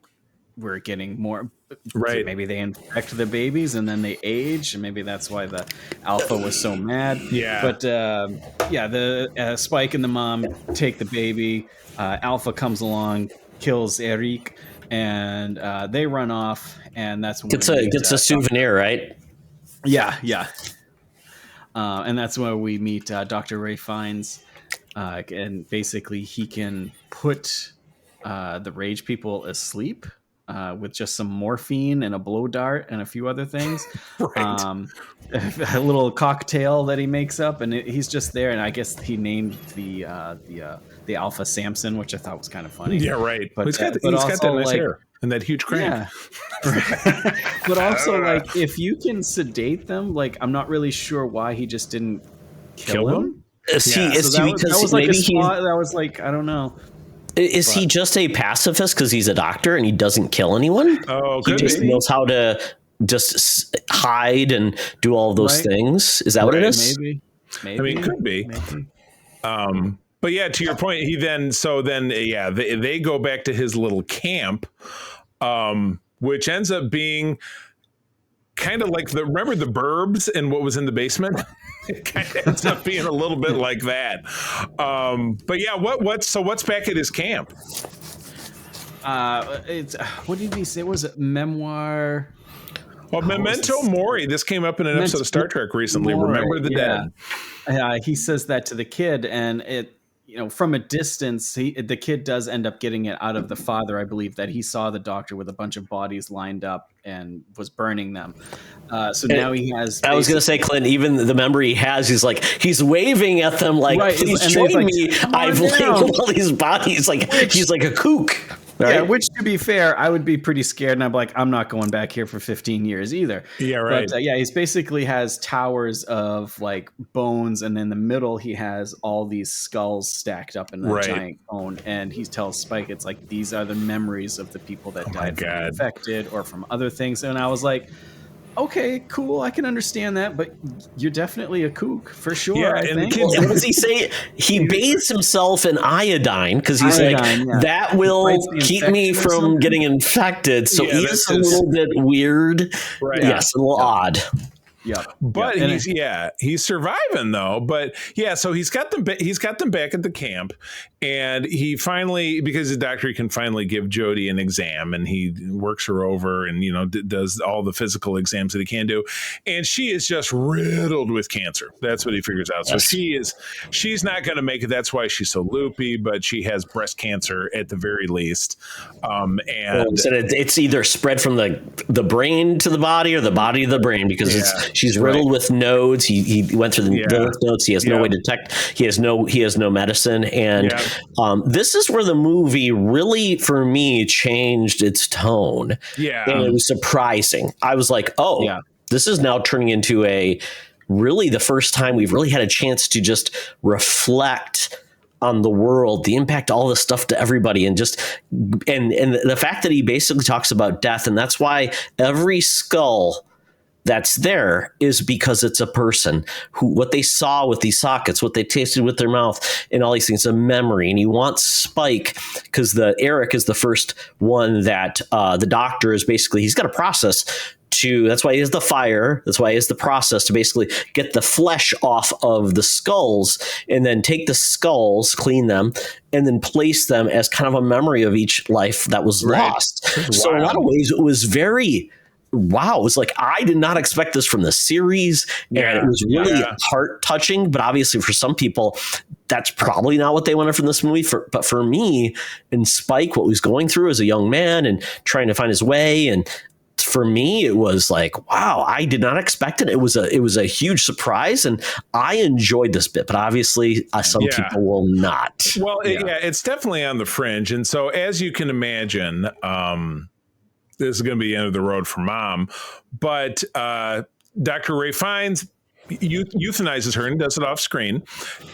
we're getting more. Right. Maybe they infect the babies and then they age, and maybe that's why the alpha was so mad. Yeah. But the Spike and the mom take the baby. Alpha comes along, kills Eric, and they run off. And that's when Gets a souvenir, right? Yeah. And that's where we meet Dr. Ray Fiennes, and basically he can put the rage people asleep with just some morphine and a blow dart and a few other things. Right. A little cocktail that he makes up, and he's just there. And I guess he named the Alpha Samson, which I thought was kind of funny. Yeah, right. But he's got that nice hair and that huge crane. Yeah. But also, like, if you can sedate them, like, I'm not really sure why he just didn't kill him. That was like, I don't know. Is he just a pacifist because he's a doctor and he doesn't kill anyone? Oh, he just knows how to just hide and do all those things. Is that what it is? Maybe. I mean, it could be. But yeah, to your point, they go back to his little camp, which ends up being kind of like remember the Burbs and what was in the basement? It kind of ends up being a little bit like that. But yeah, what's back at his camp? What did he say? Was it memoir? Well, Memento Mori. This came up in an episode of Star Trek recently. Remember the Dead. He says that to the kid, and from a distance, the kid does end up getting it out of the father. I believe that he saw the doctor with a bunch of bodies lined up and was burning them. Now he has. I was going to say, Clint, even the memory he has, he's waving at them like, please join me. I've labeled all these bodies. Like, he's like a kook. Right? Yeah, which, to be fair, I would be pretty scared, and I'm like, I'm not going back here for 15 years either. Yeah, right. But he's basically has towers of like bones, and in the middle he has all these skulls stacked up in a giant cone. And he tells Spike, it's like, these are the memories of the people that died from infected or from other things. And I was like, okay, cool, I can understand that, but you're definitely a kook for sure. Yeah, I think. What does he say? He bathes himself in iodine because he's that will keep me from getting infected. So he's a little bit weird. Right. Yes, a little odd. Yeah, but he's surviving though. But yeah, so he's got them back at the camp, and he finally, because the doctor can finally give Jodie an exam, and he works her over, and does all the physical exams that he can do, and she is just riddled with cancer. That's what he figures out. So she's not going to make it. That's why she's so loopy. But she has breast cancer at the very least, and it's either spread from the brain to the body or the body to the brain because she's riddled with nodes. He went through the lymph nodes. He has no way to detect. He has no medicine. And this is where the movie really, for me, changed its tone. Yeah, and it was surprising. I was like, this is now turning into really the first time we've really had a chance to just reflect on the world, the impact, all this stuff to everybody, and the fact that he basically talks about death, and that's why every skull that's there is because it's a person who, what they saw with these sockets, what they tasted with their mouth, and all these things, a memory. And he wants Spike because Eric is the first one that the doctor is basically, he's got a process that's why he has the fire. That's why he has the process to basically get the flesh off of the skulls and then take the skulls, clean them, and then place them as kind of a memory of each life that was lost. So in a lot of ways, it was very... wow, it was like, I did not expect this from the series, and it was really heart touching. But obviously for some people that's probably not what they wanted from this movie. But for me and Spike, what he was going through as a young man and trying to find his way, and for me it was like, wow, I did not expect it. It was a huge surprise, and I enjoyed this bit, but obviously some people will not. Well, it's definitely on the fringe. And so as you can imagine, this is going to be the end of the road for Mom. But Dr. Ray Fiennes euthanizes her and does it off screen,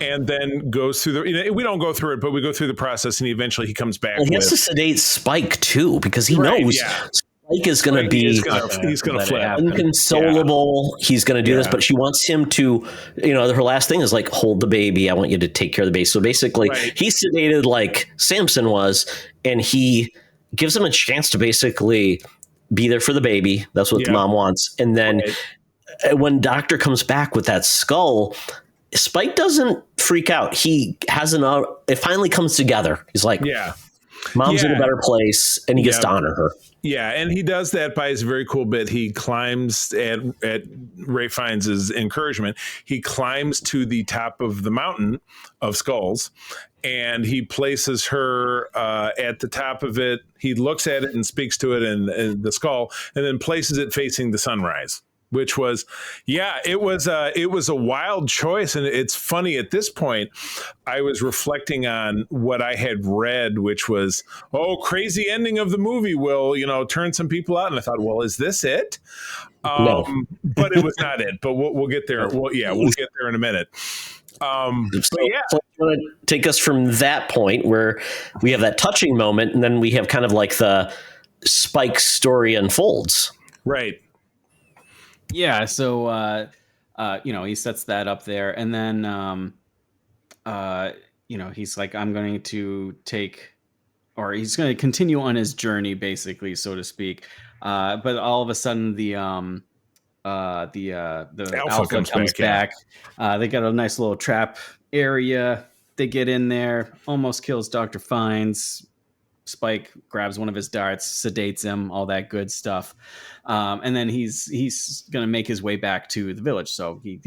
and then goes through we don't go through it, but we go through the process, and eventually he comes back. Well, he has to sedate Spike too, because he knows Spike is going to be he's going to flip, inconsolable. Yeah. He's going to do this, but she wants him to, her last thing is like, hold the baby. I want you to take care of the baby. So basically, he's sedated like Samson was, and he gives him a chance to basically be there for the baby. That's what the mom wants, and then. When Doctor comes back with that skull, Spike doesn't freak out. He has it finally comes together. He's like, Mom's in a better place, and he gets to honor her. Yeah, and he does that by his very cool bit. He climbs at Ray Fiennes' encouragement. He climbs to the top of the mountain of skulls, and he places her at the top of it. He looks at it and speaks to it and the skull, and then places it facing the sunrise. Which was, it was a wild choice. And it's funny at this point, I was reflecting on what I had read, which was, crazy ending of the movie will, turn some people out. And I thought, well, is this it? No. But it was not it. But we'll get there. We'll get there in a minute. So you want to take us from that point where we have that touching moment, and then we have kind of like the Spike story unfolds. Right. Yeah, so he sets that up there, and then he's like, I'm going to he's going to continue on his journey, basically, so to speak. But all of a sudden, the Alpha comes back. They got a nice little trap area. They get in there, almost kills Dr. Fiennes. Spike grabs one of his darts, sedates him, all that good stuff. And then he's going to make his way back to the village. So he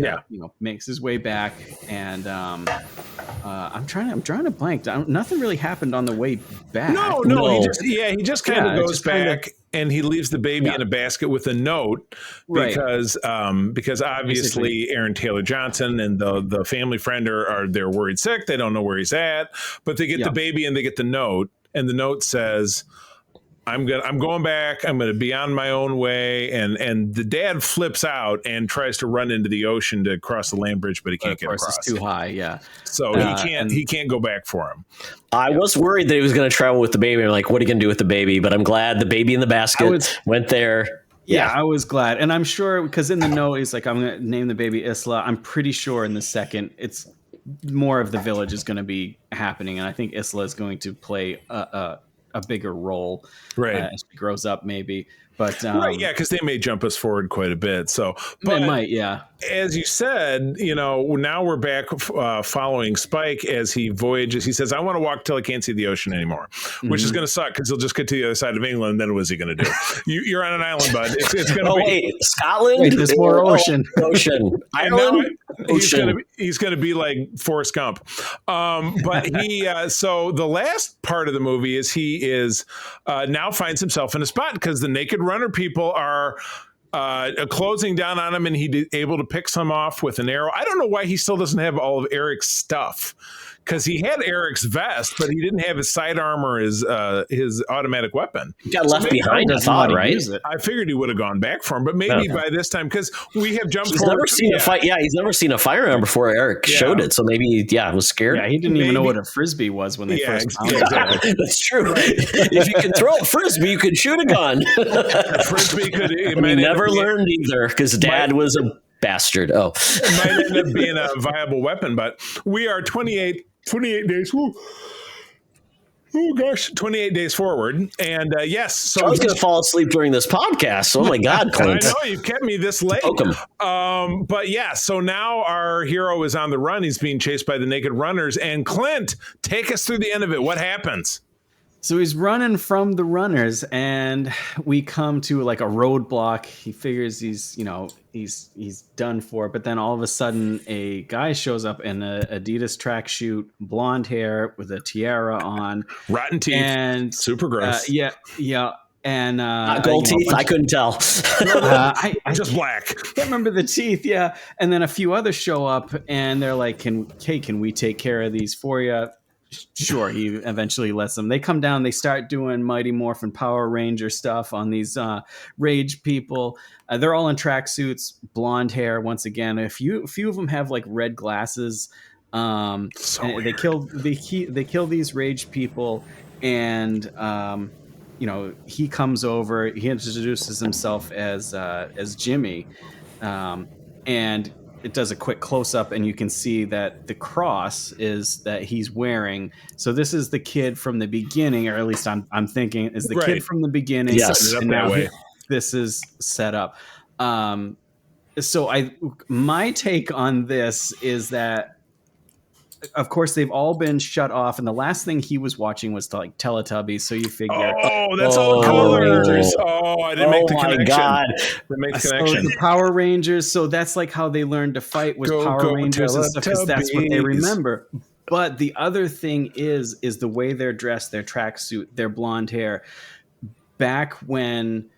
makes his way back, and I'm trying to blank. Nothing really happened on the way back. No. He just kind of goes back, and he leaves the baby in a basket with a note because obviously Aaron Taylor Johnson and the family friend they're worried sick. They don't know where he's at, but they get the baby and they get the note. And the note says, I'm going back. I'm going to be on my own way. And the dad flips out and tries to run into the ocean to cross the land bridge, but he can't get across. It's too high. Yeah. So he can't go back for him. I was worried that he was going to travel with the baby. I'm like, what are you going to do with the baby? But I'm glad the baby in the basket went there. Yeah, I was glad. And I'm sure because in the note, he's like, I'm going to name the baby Isla. I'm pretty sure in the second it's more of the village is going to be happening, and I think Isla is going to play a bigger role as she grows up, maybe. But because they may jump us forward quite a bit. So, but they might, as you said, now we're back following Spike as he voyages. He says, "I want to walk till I can't see the ocean anymore," which is going to suck because he'll just get to the other side of England. Then what's he going to do? You're on an island, bud. It's going to be Scotland. Wait, there's more ocean. Island. He's going to be like Forrest Gump. But he so the last part of the movie is he is now finds himself in a spot because the naked runner people are closing down on him, and he's able to pick some off with an arrow. I don't know why he still doesn't have all of Eric's stuff, because he had Eric's vest, but he didn't have his sidearm or his automatic weapon. He got left behind, I thought, right? I figured he would have gone back for him, but maybe by this time, because we have jumped forward. Never seen a fight. Yeah, he's never seen a firearm before Eric showed it, so maybe was scared. Yeah, he didn't even know what a frisbee was when they first found it. That's true. If you can throw a frisbee, you could shoot a gun. A frisbee could. He never learned either because Dad was a bastard. Oh, it might end up being a viable weapon, but we are 28 days. Oh gosh, 28 days forward, and yes. So I was going to fall asleep during this podcast. Oh my God, Clint! I know you've kept me this late. But yeah, so now our hero is on the run. He's being chased by the naked runners, and Clint, take us through the end of it. What happens? So he's running from the runners, and we come to like a roadblock. He figures he's done for, but then all of a sudden a guy shows up in a Adidas tracksuit, blonde hair with a tiara on, rotten teeth, and super gross. And gold teeth. I couldn't tell. I just black. Can't remember the teeth. Yeah, and then a few others show up, and they're like, "Can we take care of these for you?" Sure, he eventually lets them. They come down. They start doing Mighty Morphin Power Ranger stuff on these rage people. They're all in tracksuits, blonde hair. Once again, a few of them have like red glasses. And they kill these rage people, and he comes over. He introduces himself as Jimmy, and it does a quick close-up, and you can see that the cross is that he's wearing. So this is the kid from the beginning, or at least I'm thinking is the kid from the beginning. Yes, and now this is set up. So my take on this is that, of course, they've all been shut off, and the last thing he was watching was like Teletubbies. So you figure, that's all Power Rangers. I didn't make the connection. God. Didn't make the connection. So the Power Rangers. So that's like how they learned to fight was Power Rangers and stuff, because that's what they remember. But the other thing is the way they're dressed, their tracksuit, their blonde hair. Back when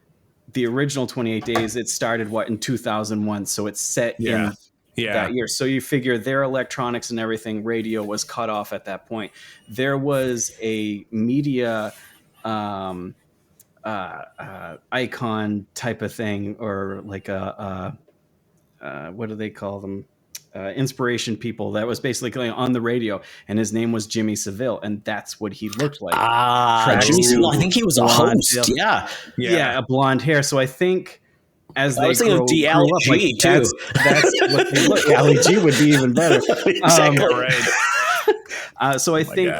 the original 28 Days, it started in 2001. So it's set in that year. So you figure their electronics and everything, radio was cut off at that point. There was a media icon type of thing, or like what do they call them? Inspiration people that was basically on the radio, and his name was Jimmy Seville, and that's what he looked like. Jimmy Seville. I think he was a host. Yeah, a blonde hair. So I think as I was thinking of grew up, DLG like, too. That's what they look. LG would be even better. Exactly right. So I think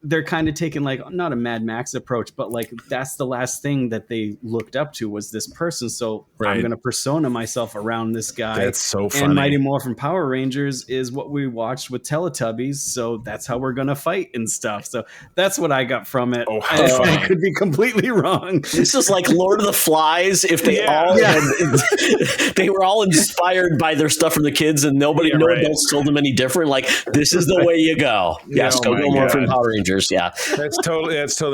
they're kind of taking like not a Mad Max approach, but like that's the last thing that they looked up to was this person. So I'm going to persona myself around this guy. That's so funny. And Mighty Morphin Power Rangers is what we watched with Teletubbies. So that's how we're going to fight and stuff. So that's what I got from it. I could be completely wrong. This is like Lord of the Flies. If they they were all inspired by their stuff from the kids, and no adults told them any different. Like, this is the way you go. Yes, go Morphin Power Rangers. Yeah, that's totally that. So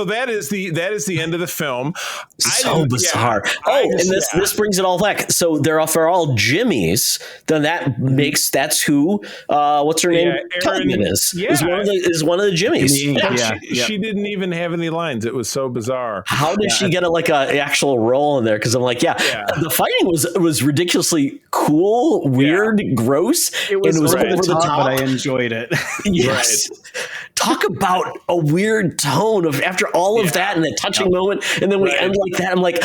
that is the end of the film. So bizarre. This brings it all back. So they're all Jimmys. Then that's who what's her name? Tubman is one of the Jimmys. She didn't even have any lines. It was so bizarre. How did she get an actual role in there? Because I'm like, the fighting was ridiculously cool, weird, gross. It was over the top, but I enjoyed it. Yes. Talk about a weird tone of after all of that and that touching moment, and then we end like that. I'm like,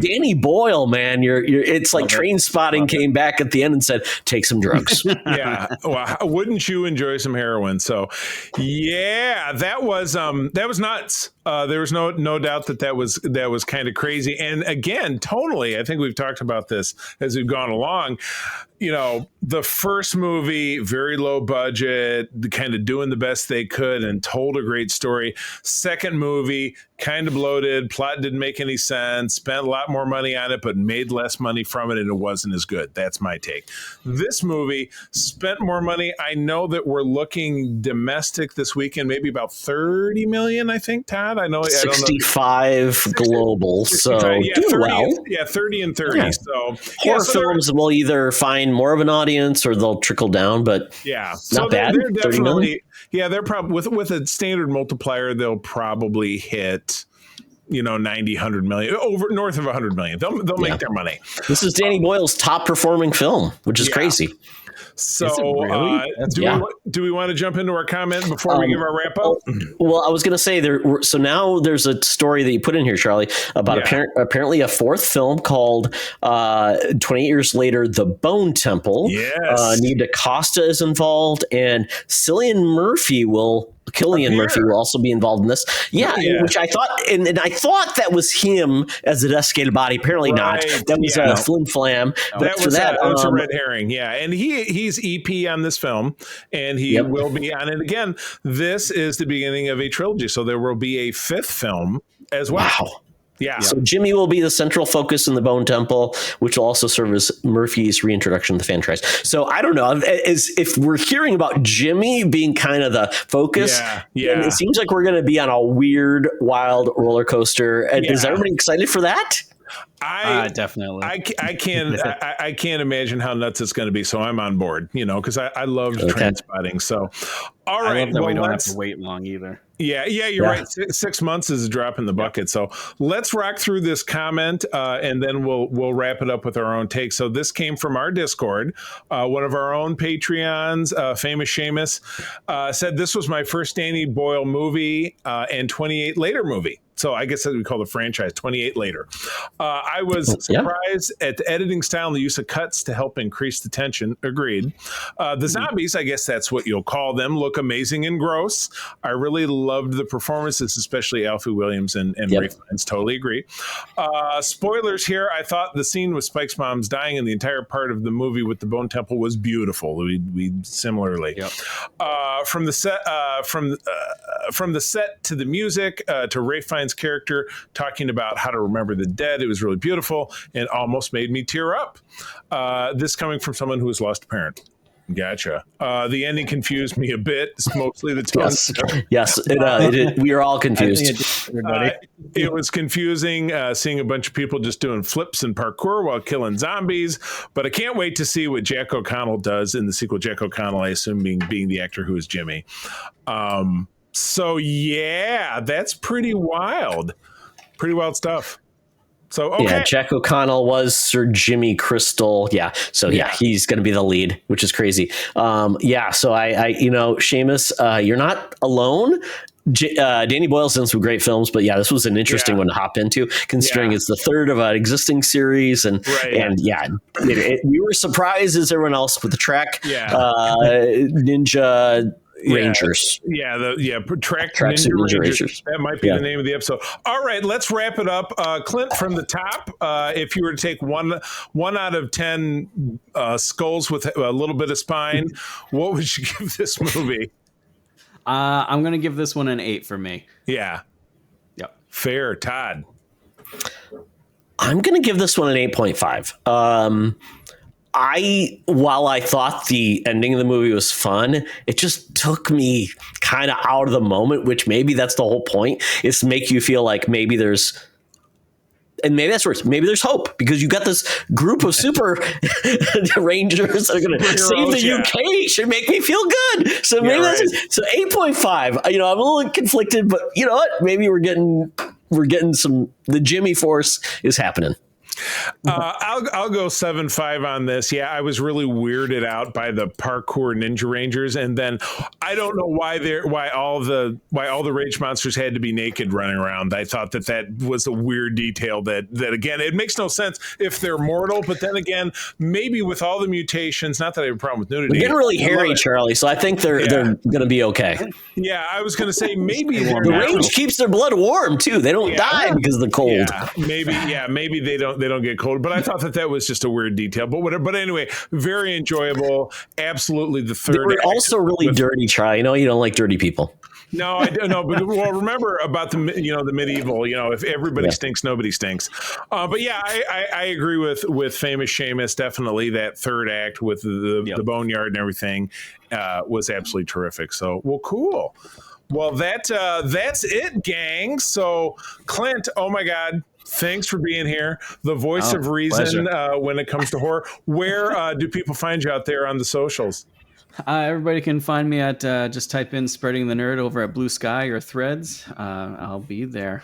Danny Boyle, man, you're it's like Train Spotting came back at the end and said, take some drugs. Well, wouldn't you enjoy some heroin? So that was nuts. There was no doubt that was kind of crazy. And again, tonally, I think we've talked about this as we've gone along. The first movie, very low budget, kind of doing the best they could and told a great story. Second movie, kind of bloated, plot didn't make any sense, spent a lot more money on it, but made less money from it, and it wasn't as good. That's my take. This movie spent more money. I know that we're looking domestic this weekend, maybe about 30 million, I think, Todd. I know 65 global, 65, so do 30, well. 30 and 30. Yeah. So horror films will either find more of an audience or they'll trickle down, but not bad. They're definitely, they're probably with a standard multiplier, they'll probably hit 90, 100 million, north of 100 million. They'll make their money. This is Danny Boyle's top performing film, which is crazy. So, do we want to jump into our comment before we give our wrap up? Well, I was going to say now there's a story that you put in here, Charlie, about apparently a fourth film called 28 Years Later, The Bone Temple. Yes. Nita Costa is involved, and Cillian Murphy will also be involved in this. Which I thought, and I thought that was him as a desiccated body. Apparently not. That was Flim Flam. That was a red herring. Yeah, and he's EP on this film, and he will be on it again. This is the beginning of a trilogy, so there will be a fifth film as well. Wow. Yeah. So Jimmy will be the central focus in the Bone Temple, which will also serve as Murphy's reintroduction to the franchise. So I don't know if we're hearing about Jimmy being kind of the focus. Yeah. It seems like we're going to be on a weird, wild roller coaster. And is everybody excited for that? Definitely. I can't imagine how nuts it's going to be. So I'm on board, because I loved Train Spotting. So, all right. I love that we don't have to wait long either. Yeah, you're right. 6 months is a drop in the bucket. So let's rock through this comment, and then we'll wrap it up with our own take. So this came from our Discord. One of our own Patreons, Famous Seamus, said this was my first Danny Boyle movie and 28 later movie. So I guess that we call the franchise 28 later. I was surprised at the editing style and the use of cuts to help increase the tension. Agreed. The zombies, I guess that's what you'll call them, look amazing and gross. I really loved the performances, especially Alfie Williams and Ray Fiennes. Totally agree. Spoilers here. I thought the scene with Spike's mom's dying and the entire part of the movie with the Bone Temple was beautiful. We similarly. Yep. From the set to the music to Ray Fiennes' character talking about how to remember the dead. It was really beautiful and almost made me tear up. This coming from someone who has lost a parent. Gotcha. The ending confused me a bit. It's mostly the tone. Yes. We are all confused. It was confusing seeing a bunch of people just doing flips and parkour while killing zombies. But I can't wait to see what Jack O'Connell does in the sequel. Jack O'Connell, I assume, being the actor who is Jimmy. So yeah, that's pretty wild. Pretty wild stuff. So okay. Yeah, Jack O'Connell was Sir Jimmy Crystal. Yeah. So he's going to be the lead, which is crazy. So I Seamus, you're not alone. Danny Boyle's done some great films, but this was an interesting one to hop into, considering it's the third of an existing series, and we were surprised as everyone else with the track Ninja Rangers. Track Ninja Rangers. That might be the name of the episode. All right, let's wrap it up. Clint, from the top, if you were to take one out of 10 skulls with a little bit of spine, what would you give this movie? I'm going to give this one an 8 for me. Yeah. Yep. Fair. Todd? I'm going to give this one an 8.5. While I thought the ending of the movie was fun, it just took me kind of out of the moment, which maybe that's the whole point, is to make you feel like maybe there's hope, because you got this group of super rangers that are going to save the UK. Should make me feel good. So maybe so 8.5. I'm a little conflicted, but you know what? Maybe we're getting some. The Jimmy Force is happening. I'll go 7.5 on this. Yeah, I was really weirded out by the parkour Ninja Rangers, and then I don't know why all the rage monsters had to be naked running around. I thought that was a weird detail that again, it makes no sense if they're mortal, but then again, maybe with all the mutations, not that I have a problem with nudity. They're getting really hairy, Charlie, so I think they're going to be okay. Yeah, I was going to say maybe the range keeps their blood warm too. They don't die because of the cold. Yeah, maybe they don't get cold, but I thought that was just a weird detail, but whatever. But anyway, very enjoyable. Absolutely. The third. They were also really dirty, Charlie. You don't like dirty people. No, I don't know. But remember about the medieval, if everybody stinks, nobody stinks. But yeah, I agree with Famous Seamus. Definitely that third act with the boneyard and everything was absolutely terrific. So, well, cool. Well, that's it, gang. So Clint, oh my God. Thanks for being here. The voice of reason when it comes to horror. Where do people find you out there on the socials? Everybody can find me at just type in Spreading the Nerd over at Blue Sky or Threads. I'll be there.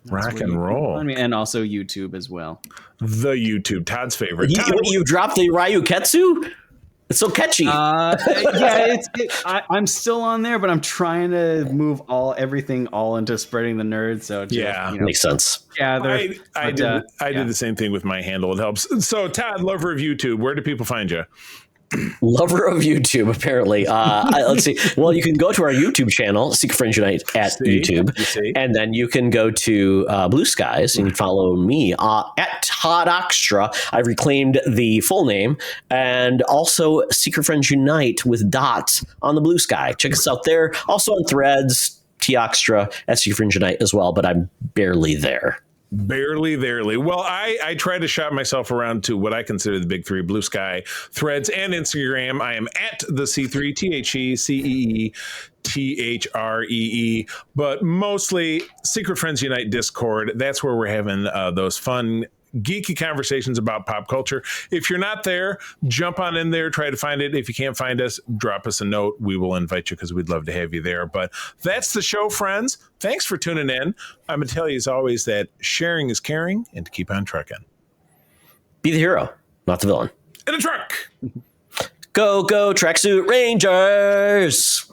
Rock and roll. And also YouTube as well. The YouTube. Todd's favorite. You dropped the Ryuketsu? It's so catchy. I'm still on there, but I'm trying to move everything into Spreading the Nerd. So makes sense. I did the same thing with my handle. It helps. So Todd, lover of YouTube, where do people find you? Lover of YouTube, apparently. Let's see. Well, you can go to our YouTube channel, Secret Friends Unite at YouTube, and then you can go to Blue Skies and follow me at Todd Oxtra. I've reclaimed the full name, and also Secret Friends Unite with dots on the Blue Sky. Check us out there. Also on Threads, T Oxtra at Secret Friends Unite as well, but I'm barely there. Barely. Well, I try to shop myself around to what I consider the big three: Blue Sky, Threads, and Instagram. I am at the C3, TheCeeThree, but mostly Secret Friends Unite Discord. That's where we're having those fun geeky conversations about pop culture. If you're not there, jump on in there, try to find it. If you can't find us, drop us a note. We will invite you because we'd love to have you there. But that's the show, friends. Thanks for tuning in. I'm going to tell you, as always, that sharing is caring and to keep on trucking. Be the hero, not the villain. In a truck. Go, go, Tracksuit Rangers!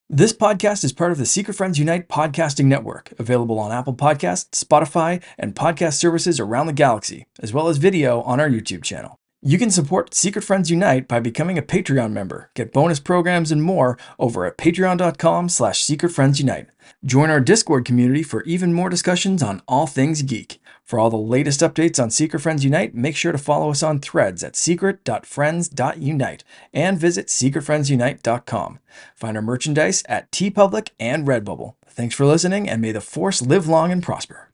This podcast is part of the Secret Friends Unite podcasting network, available on Apple Podcasts, Spotify, and podcast services around the galaxy, as well as video on our YouTube channel. You can support Secret Friends Unite by becoming a Patreon member, get bonus programs and more over at patreon.com/secretfriendsunite. Join our Discord community for even more discussions on all things geek. For all the latest updates on Secret Friends Unite, make sure to follow us on Threads at secret.friends.unite and visit secretfriendsunite.com. Find our merchandise at TeePublic and Redbubble. Thanks for listening, and may the Force live long and prosper.